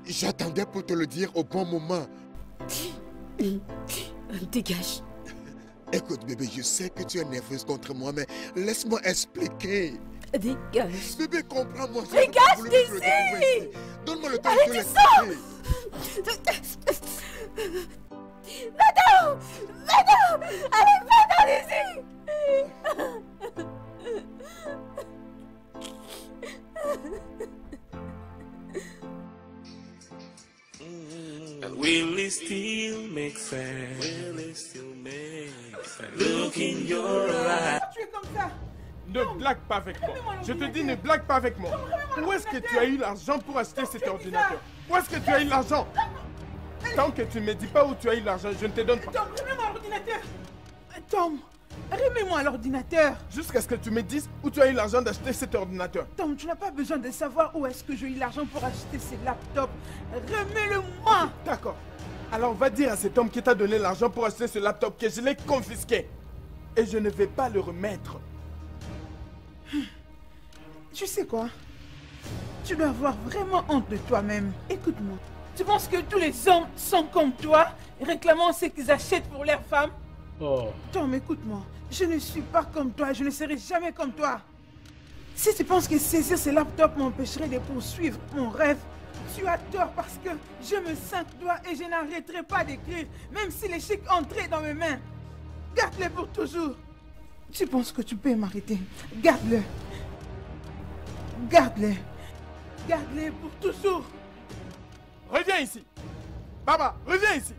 J'attendais pour te le dire au bon moment. Dégage. Écoute, bébé, je sais que tu es nerveuse contre moi, mais laisse-moi expliquer. Dégage. Bébé, comprends-moi. Dégage d'ici! Donne-moi le temps Allez, de l'expliquer. Madame! Madame! Allez, va d'ici! it still make sense? Will it still make sense? Look in your eyes. Tu es comme ça. Ne blague pas avec moi. Je te dis, ne blague pas avec moi. Où est-ce que tu as eu l'argent pour acheter cet ordinateur? Où est-ce que tu as eu l'argent? Tant que tu ne me dis pas où tu as eu l'argent, je ne te donne pas. Tom, remets-moi l'ordinateur. Tom, remets-moi l'ordinateur. Jusqu'à ce que tu me dises où tu as eu l'argent d'acheter cet ordinateur. Tom, tu n'as pas besoin de savoir où est-ce que j'ai eu l'argent pour acheter ces laptops. Remets-le-moi. D'accord. Alors va dire à cet homme qui t'a donné l'argent pour acheter ce laptop que je l'ai confisqué. Et je ne vais pas le remettre. Tu sais quoi? Tu dois avoir vraiment honte de toi-même. Écoute-moi. Tu penses que tous les hommes sont comme toi, réclamant ce qu'ils achètent pour leurs femmes? Oh. Tom, écoute-moi. Je ne suis pas comme toi, je ne serai jamais comme toi. Si tu penses que saisir ce laptop m'empêcherait de poursuivre mon rêve, tu as tort parce que je me sens toi et je n'arrêterai pas d'écrire, même si les chèques entraient dans mes mains. Garde-le pour toujours. Tu penses que tu peux m'arrêter? Garde-le. Garde-le. Garde-le pour toujours. Reviens ici. Baba, reviens ici.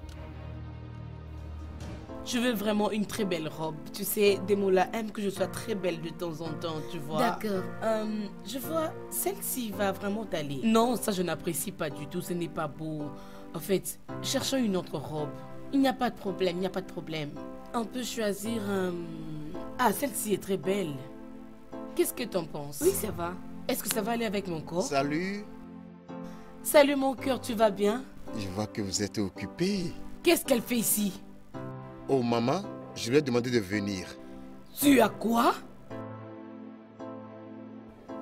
Je veux vraiment une très belle robe. Tu sais, Demola aime que je sois très belle de temps en temps, tu vois. D'accord. Je vois, celle-ci va vraiment t'aller. Non, ça je n'apprécie pas du tout, ce n'est pas beau. En fait, cherchons une autre robe. Il n'y a pas de problème, il n'y a pas de problème. On peut choisir Ah, celle-ci est très belle. Qu'est-ce que t'en penses? Oui, ça va. Est-ce que ça va aller avec mon corps? Salut. Salut mon cœur, tu vas bien? Je vois que vous êtes occupé. Qu'est-ce qu'elle fait ici? Oh maman, je lui ai demandé de venir. Tu as quoi?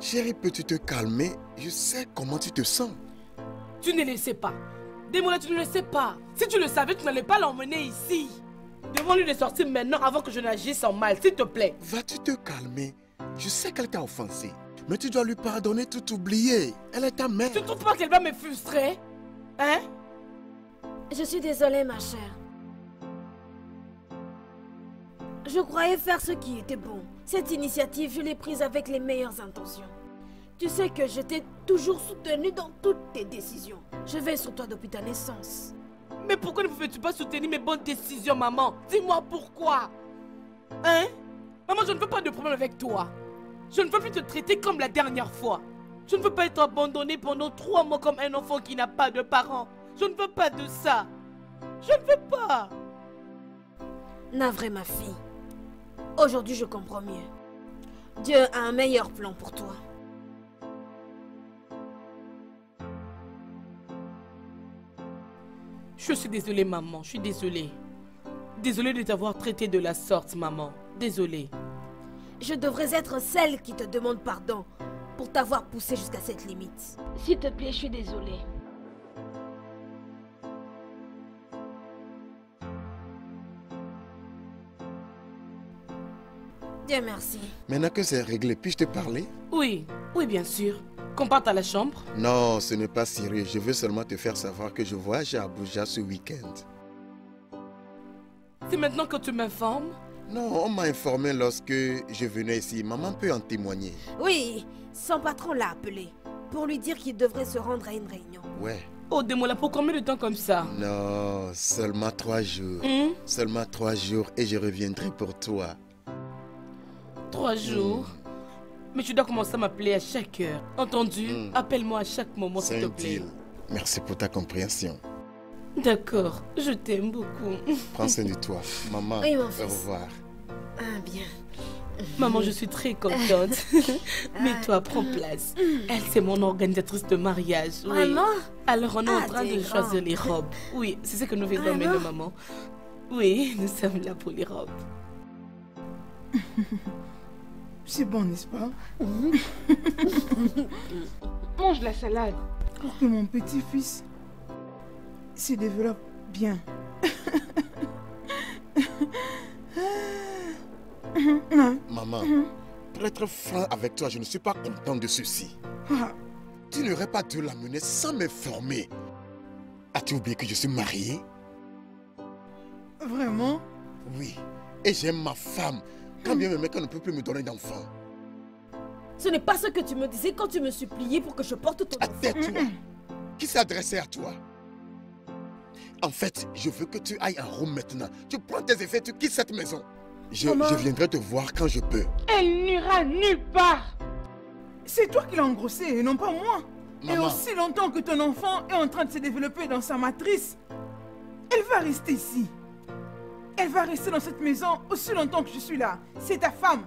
Chérie, peux-tu te calmer? Je sais comment tu te sens. Tu ne le sais pas. Demola, tu ne le sais pas. Si tu le savais, tu n'allais pas l'emmener ici. Demande-lui de sortir maintenant avant que je n'agisse en mal, s'il te plaît. Vas-tu te calmer? Je sais qu'elle t'a offensé, mais tu dois lui pardonner, tout oublier. Elle est ta mère. Tu ne trouves pas qu'elle va me frustrer? Hein? Je suis désolée, ma chère. Je croyais faire ce qui était bon. Cette initiative, je l'ai prise avec les meilleures intentions. Tu sais que je t'ai toujours soutenue dans toutes tes décisions. Je veille sur toi depuis ta naissance. Mais pourquoi ne pouvais-tu pas soutenir mes bonnes décisions, maman? Dis-moi pourquoi. Hein? Maman, je ne veux pas de problème avec toi. Je ne veux plus te traiter comme la dernière fois. Je ne veux pas être abandonnée pendant 3 mois comme un enfant qui n'a pas de parents. Je ne veux pas de ça. Je ne veux pas. Navré, ma fille. Aujourd'hui, je comprends mieux. Dieu a un meilleur plan pour toi. Je suis désolée, maman. Je suis désolée. Désolée de t'avoir traité de la sorte, maman. Désolée. Je devrais être celle qui te demande pardon pour t'avoir poussé jusqu'à cette limite. S'il te plaît, je suis désolée. Dieu merci. Maintenant que c'est réglé, puis-je te parler? Oui, oui, bien sûr. Qu'on parte à la chambre? Non, ce n'est pas sérieux. Je veux seulement te faire savoir que je voyage à Abuja ce week-end. C'est maintenant que tu m'informes? Non, on m'a informé lorsque je venais ici. Maman peut en témoigner. Oui, son patron l'a appelé pour lui dire qu'il devrait se rendre à une réunion. Ouais. Oh, Demola, pour combien de temps comme ça? Non, seulement 3 jours. Seulement 3 jours et je reviendrai pour toi. 3 jours? Mais tu dois commencer à m'appeler à chaque heure. Entendu? Appelle-moi à chaque moment, s'il te plaît. deal. Merci pour ta compréhension. D'accord, je t'aime beaucoup. Prends soin de toi. Maman, Oui, mon au fils. revoir. Ah, bien. Maman, je suis très contente. Mais toi, prends place. Elle, c'est mon organisatrice de mariage. Oui. Vraiment? Alors, on est en Ah, train t'es de choisir grande. les robes. Oui, c'est ce que nous faisons Vraiment? maintenant, maman. Oui, nous sommes là pour les robes. C'est bon, n'est-ce pas? Mange la salade pour que mon petit-fils se développe bien. Maman, pour être franc avec toi, je ne suis pas content de ceci. Ah, Tu n'aurais pas dû l'amener sans m'informer. As-tu oublié que je suis marié? vraiment? Oui. Et j'aime ma femme. Quand bien même qu'elle ne peut plus me donner d'enfant. Ce n'est pas ce que tu me disais quand tu me suppliais pour que je porte ton enfant. Tais-toi. Qui s'est adressé à toi? En fait, je veux que tu ailles en Rome maintenant. Tu prends tes effets, tu quittes cette maison. Je Maman. viendrai te voir quand je peux. Elle n'ira nulle part. C'est toi qui l'as engrossée et non pas moi. Et Maman. aussi longtemps que ton enfant est en train de se développer dans sa matrice, elle va rester ici. Elle va rester dans cette maison aussi longtemps que je suis là. C'est ta femme.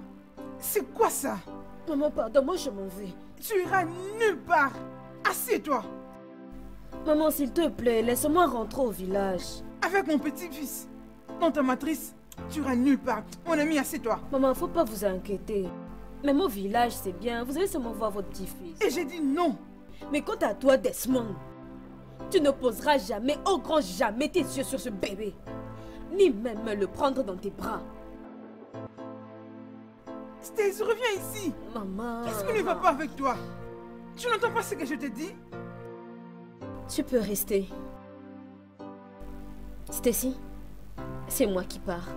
C'est quoi ça? Maman, pardon, moi je m'en vais. Tu iras nulle part. Assieds-toi. Maman, s'il te plaît, laisse-moi rentrer au village. Avec mon petit-fils. Dans ta matrice, tu iras nulle part. Mon ami, assieds-toi. Maman, faut pas vous inquiéter. Même au village, c'est bien. Vous allez seulement voir votre petit-fils. Et j'ai dit non. Mais quant à toi, Desmond, tu ne poseras jamais, au grand jamais, tes yeux sur ce bébé. Ni même le prendre dans tes bras. Stace, reviens ici. Maman. Qu'est-ce qui ne va pas avec toi? Tu n'entends pas ce que je te dis? Tu peux rester. Stacy, c'est moi qui pars.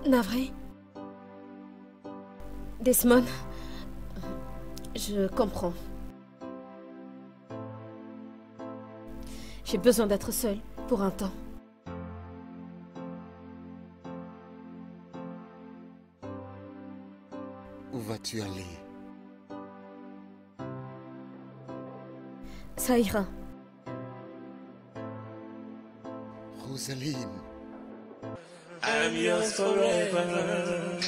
Navré. Desmond, je comprends. J'ai besoin d'être seule pour un temps. Où vas-tu aller? Ça ira. Rosaline. I'm yours forever.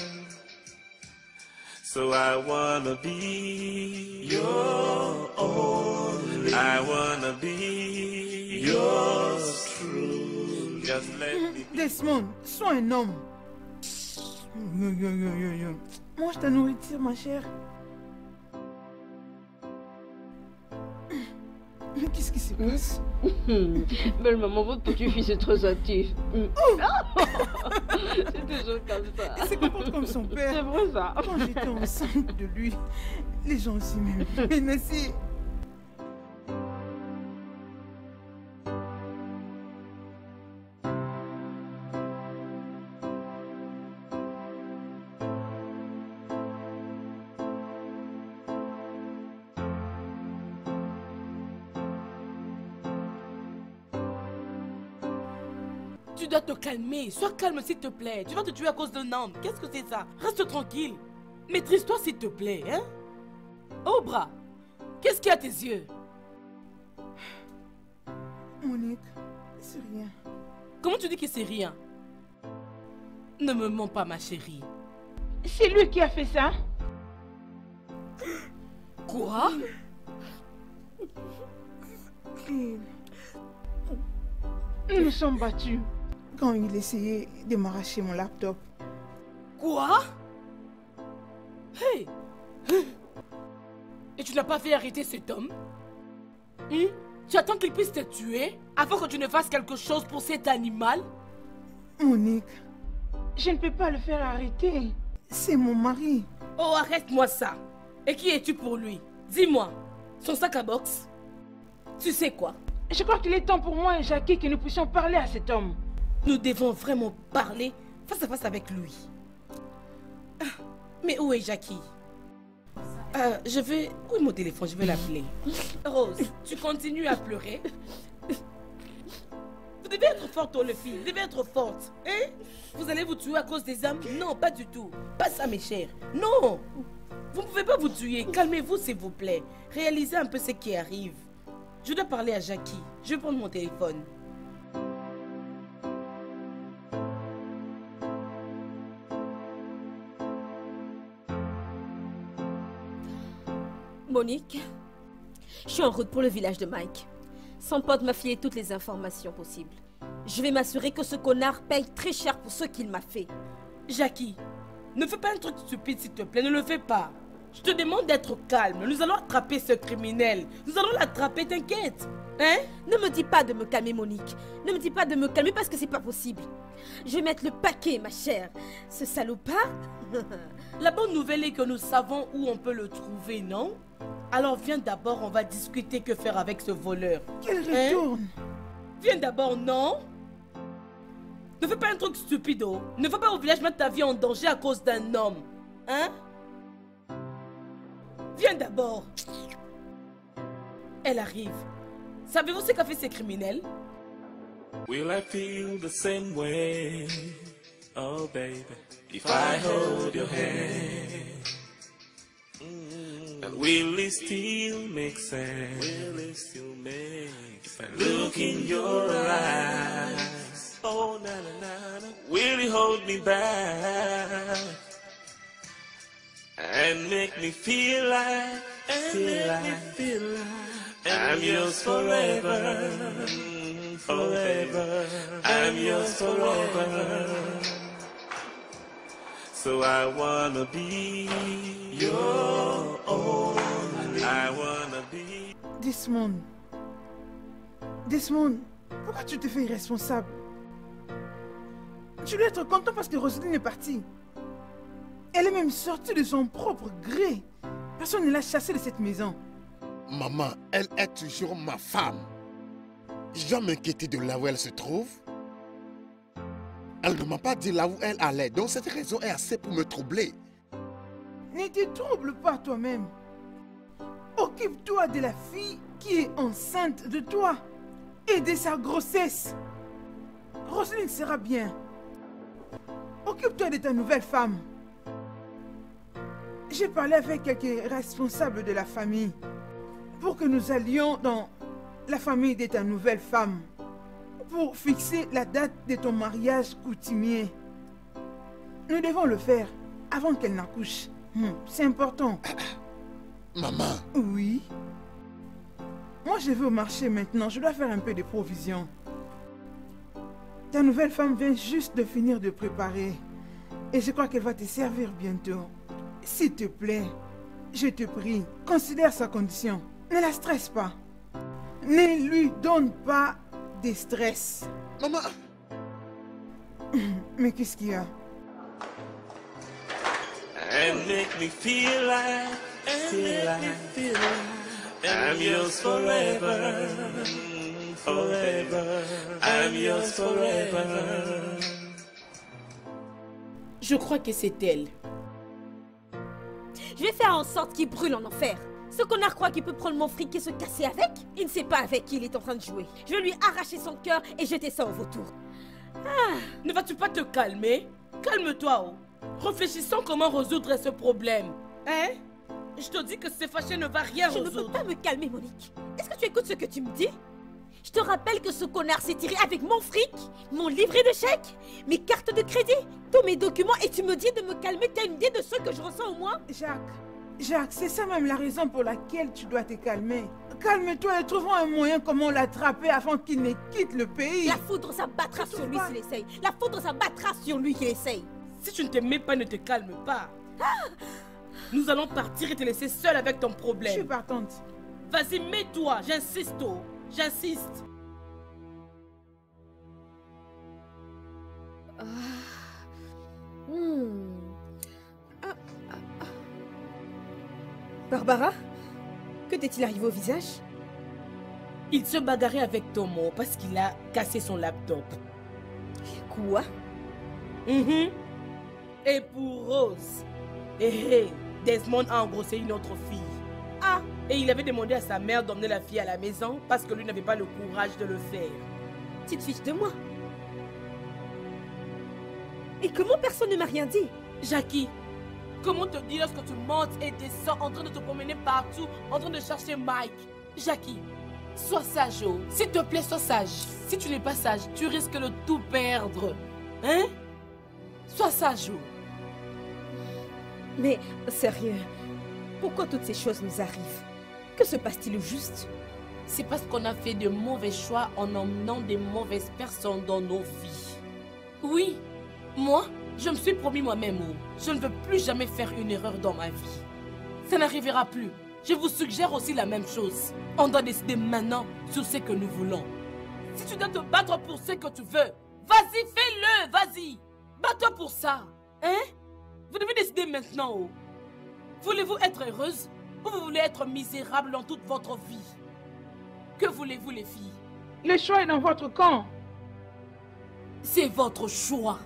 So I wanna be your only. I wanna be yours true. Just let me be. Desmond, sois un homme. Mange ta nourriture, ma chère. Mais qu'est-ce qui se passe? Belle maman, votre petit-fils est très actif. C'est toujours comme ça. Il se comporte comme son père. C'est vrai ça. Quand j'étais enceinte de lui, les gens aussi m'aimaient. Mais merci. Tu dois te calmer. Sois calme, s'il te plaît. Tu vas te tuer à cause d'un homme. Qu'est-ce que c'est ça? Reste tranquille. Maîtrise-toi, s'il te plaît, hein? Oh, bras. Qu'est-ce qu'il y a à tes yeux? Monique, c'est rien. Comment tu dis que c'est rien? Ne me mens pas, ma chérie. C'est lui qui a fait ça? Quoi? Nous nous sommes battus quand il essayait de m'arracher mon laptop. Quoi? Hey! Et tu n'as pas fait arrêter cet homme? Tu attends qu'il puisse te tuer avant que tu ne fasses quelque chose pour cet animal? Monique, je ne peux pas le faire arrêter. C'est mon mari. Oh, arrête-moi ça. Et qui es-tu pour lui? Dis-moi. Son sac à boxe? Tu sais quoi? Je crois qu'il est temps pour moi et Jackie que nous puissions parler à cet homme. Nous devons vraiment parler face à face avec lui. Mais où est Jackie? Je vais... Où est mon téléphone? Je vais l'appeler. Rose, tu continues à pleurer? Vous devez être forte, oh, les filles. Vous devez être forte. Hein? Vous allez vous tuer à cause des hommes? Non, pas du tout. Pas ça, mes chers. Non! Vous ne pouvez pas vous tuer. Calmez-vous, s'il vous plaît. Réalisez un peu ce qui arrive. Je dois parler à Jackie. Je vais prendre mon téléphone. Monique, je suis en route pour le village de Mike. Son pote m'a filé toutes les informations possibles. Je vais m'assurer que ce connard paye très cher pour ce qu'il m'a fait. Jackie, ne fais pas un truc stupide, s'il te plaît. Ne le fais pas. Je te demande d'être calme. Nous allons attraper ce criminel. Nous allons l'attraper, t'inquiète. Hein? Ne me dis pas de me calmer, Monique. Ne me dis pas de me calmer parce que c'est pas possible. Je vais mettre le paquet, ma chère. Ce salopard. La bonne nouvelle est que nous savons où on peut le trouver, non? Alors viens d'abord, on va discuter que faire avec ce voleur. Qu'elle retourne. Viens d'abord, non? Ne fais pas un truc stupide, oh. Ne va pas au village mettre ta vie en danger à cause d'un homme. Hein? Viens d'abord. Elle arrive. Savez-vous ce qu'a fait ces criminels? Will I feel the same way? Oh, baby, if I hold your hand. And will it still make sense? Will it still make if I look in your eyes? Oh, na na na na. Will you hold me back and make me feel like, I'm yours forever, forever. I'm yours forever. So I wanna be your own. I wanna be. Desmond. Desmond, pourquoi tu te fais irresponsable? Tu dois être content parce que Roselyne est partie. Elle est même sortie de son propre gré. Personne ne l'a chassée de cette maison. Maman, elle est toujours ma femme. Je dois m'inquiéter de là où elle se trouve. Elle ne m'a pas dit là où elle allait, donc cette raison est assez pour me troubler. Ne te trouble pas toi-même. Occupe-toi de la fille qui est enceinte de toi et de sa grossesse. Roselyne sera bien. Occupe-toi de ta nouvelle femme. J'ai parlé avec quelques responsables de la famille pour que nous allions dans la famille de ta nouvelle femme pour fixer la date de ton mariage coutumier. Nous devons le faire avant qu'elle n'accouche. C'est important. Maman. Oui. Moi, je vais au marché maintenant. Je dois faire un peu de provisions. Ta nouvelle femme vient juste de finir de préparer. Et je crois qu'elle va te servir bientôt. S'il te plaît, je te prie, considère sa condition. Ne la stresse pas. Ne lui donne pas de stress. Maman. Mais qu'est-ce qu'il y a? And make me feel like, I'm yours forever, forever. I'm yours forever. Je crois que c'est elle. Je vais faire en sorte qu'il brûle en enfer. Ce connard croit qu'il peut prendre mon fric et se casser avec. Il ne sait pas avec qui il est en train de jouer. Je vais lui arracher son cœur et jeter ça au vautour. Ne vas-tu pas te calmer? Calme-toi, oh. Réfléchissons comment résoudre ce problème. Hein? Je te dis que c'est fâché ne va rien Je résoudre. ne peux pas me calmer, Monique. Est-ce que tu écoutes ce que tu me dis? Je te rappelle que ce connard s'est tiré avec mon fric, mon livret de chèque, mes cartes de crédit, tous mes documents, et tu me dis de me calmer. T'as une idée de ce que je ressens au moins? Jacques, c'est ça même la raison pour laquelle tu dois te calmer. Calme-toi et trouvons un moyen comment l'attraper avant qu'il ne quitte le pays. La foudre s'abattra sur lui s'il essaye. La foudre s'abattra sur lui qui essaye. Si tu ne te mets pas, ne te calme pas. Nous allons partir et te laisser seule avec ton problème. Je suis partante. Vas-y, mets-toi, j'insiste, oh. J'insiste. Barbara, que t'est-il arrivé au visage? Il se bagarrait avec Tomo parce qu'il a cassé son laptop. Quoi? Et pour Rose, Desmond a engrossé une autre fille. Ah, et il avait demandé à sa mère d'emmener la fille à la maison parce que lui n'avait pas le courage de le faire. Tu te fiches de moi? Et comment personne ne m'a rien dit? Jackie, comment te dire lorsque tu montes et descends en train de te promener partout, en train de chercher Mike? Jackie, sois sage, oh. S'il te plaît, sois sage. Si tu n'es pas sage, tu risques de tout perdre. Hein? Sois sage, oh. Mais, sérieux, pourquoi toutes ces choses nous arrivent? Que se passe-t-il au juste? C'est parce qu'on a fait de mauvais choix en emmenant des mauvaises personnes dans nos vies. Oui, moi, je me suis promis moi-même, oh, je ne veux plus jamais faire une erreur dans ma vie. Ça n'arrivera plus. Je vous suggère aussi la même chose. On doit décider maintenant sur ce que nous voulons. Si tu dois te battre pour ce que tu veux, vas-y, fais-le, vas-y. Bats-toi pour ça. Hein? Vous devez décider maintenant, oh. Voulez-vous être heureuse ou vous voulez être misérable dans toute votre vie? Que voulez-vous, les filles? Le choix est dans votre camp. C'est votre choix.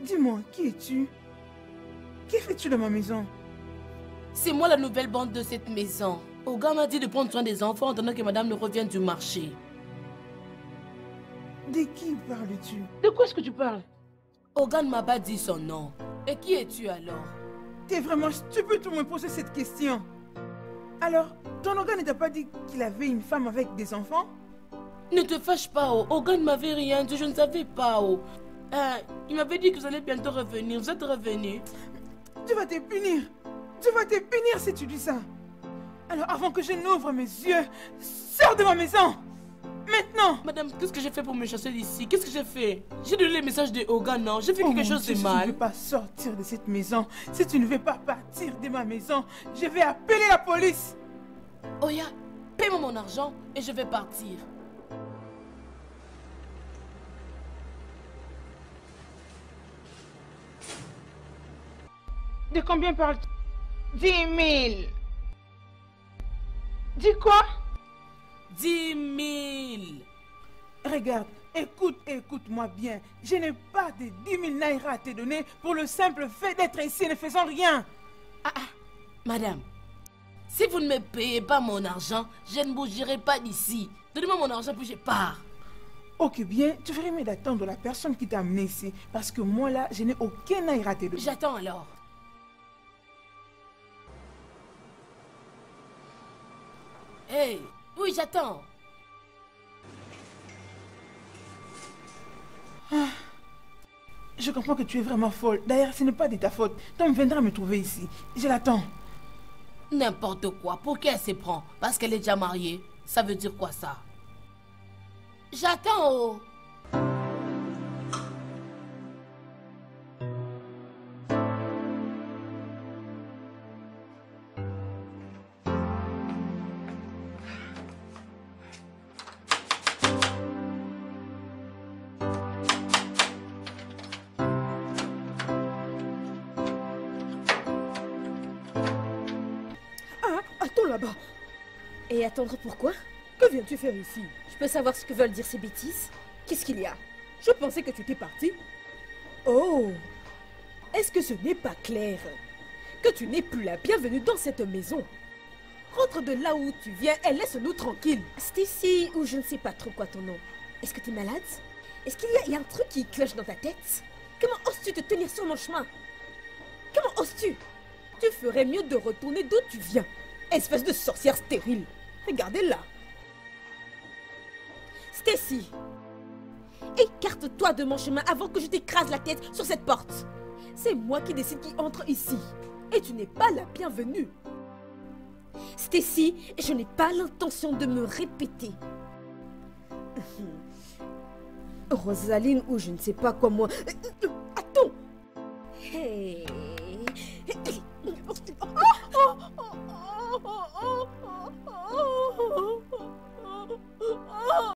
Dis-moi, qui es-tu? Que fais-tu dans ma maison? C'est moi la nouvelle bande de cette maison. Oga m'a dit de prendre soin des enfants en attendant que madame ne revienne du marché. De qui parles-tu? De quoi est-ce que tu parles? Oga ne m'a pas dit son nom. Et qui es-tu alors? T'es vraiment stupide pour me poser cette question. Alors, ton Oga ne t'a pas dit qu'il avait une femme avec des enfants? Ne te fâche pas, oh. Oga ne m'avait rien dit, je ne savais pas, oh. Il m'avait dit que vous allez bientôt revenir. Vous êtes revenu. Tu vas te punir. Tu vas te punir si tu dis ça. Alors, avant que je n'ouvre mes yeux, sors de ma maison. Maintenant. Madame, qu'est-ce que j'ai fait pour me chasser d'ici? Qu'est-ce que j'ai fait? J'ai donné les messages de Oga, non? J'ai fait quelque chose de mal. Si tu ne veux pas sortir de cette maison, si tu ne veux pas partir de ma maison, je vais appeler la police. Oya, paie-moi mon argent et je vais partir. De combien parles-tu? 10 000. Dis quoi? 10 000. Regarde, écoute-moi bien. Je n'ai pas de 10 000 naira à te donner pour le simple fait d'être ici et ne faisant rien. Madame, si vous ne me payez pas mon argent, je ne bougerai pas d'ici. Donnez-moi mon argent puis je pars. Ok, bien, tu ferais mieux d'attendre la personne qui t'a amené ici. Parce que moi là, je n'ai aucun naira à te donner. J'attends alors. Hey, oui, j'attends. Je comprends que tu es vraiment folle. D'ailleurs, ce n'est pas de ta faute. Tom viendra me trouver ici. Je l'attends. N'importe quoi. Pour qui elle se prend? Parce qu'elle est déjà mariée. Ça veut dire quoi ça? J'attends, oh. Là-bas. Et attendre pourquoi? Que viens-tu faire ici? Je peux savoir ce que veulent dire ces bêtises? Qu'est-ce qu'il y a? Je pensais que tu étais parti. Oh! Est-ce que ce n'est pas clair? Que tu n'es plus la bienvenue dans cette maison. Rentre de là où tu viens et laisse-nous tranquilles. Stacy, ou je ne sais pas trop quoi ton nom. Est-ce que tu es malade? Est-ce qu'il y a un truc qui cloche dans ta tête? Comment oses-tu te tenir sur mon chemin? Comment oses-tu? Tu ferais mieux de retourner d'où tu viens. Espèce de sorcière stérile. Regardez-la. Stacy, écarte-toi de mon chemin avant que je t'écrase la tête sur cette porte. C'est moi qui décide qui entre ici. Et tu n'es pas la bienvenue. Stacy, je n'ai pas l'intention de me répéter. Rosaline ou je ne sais pas quoi moi.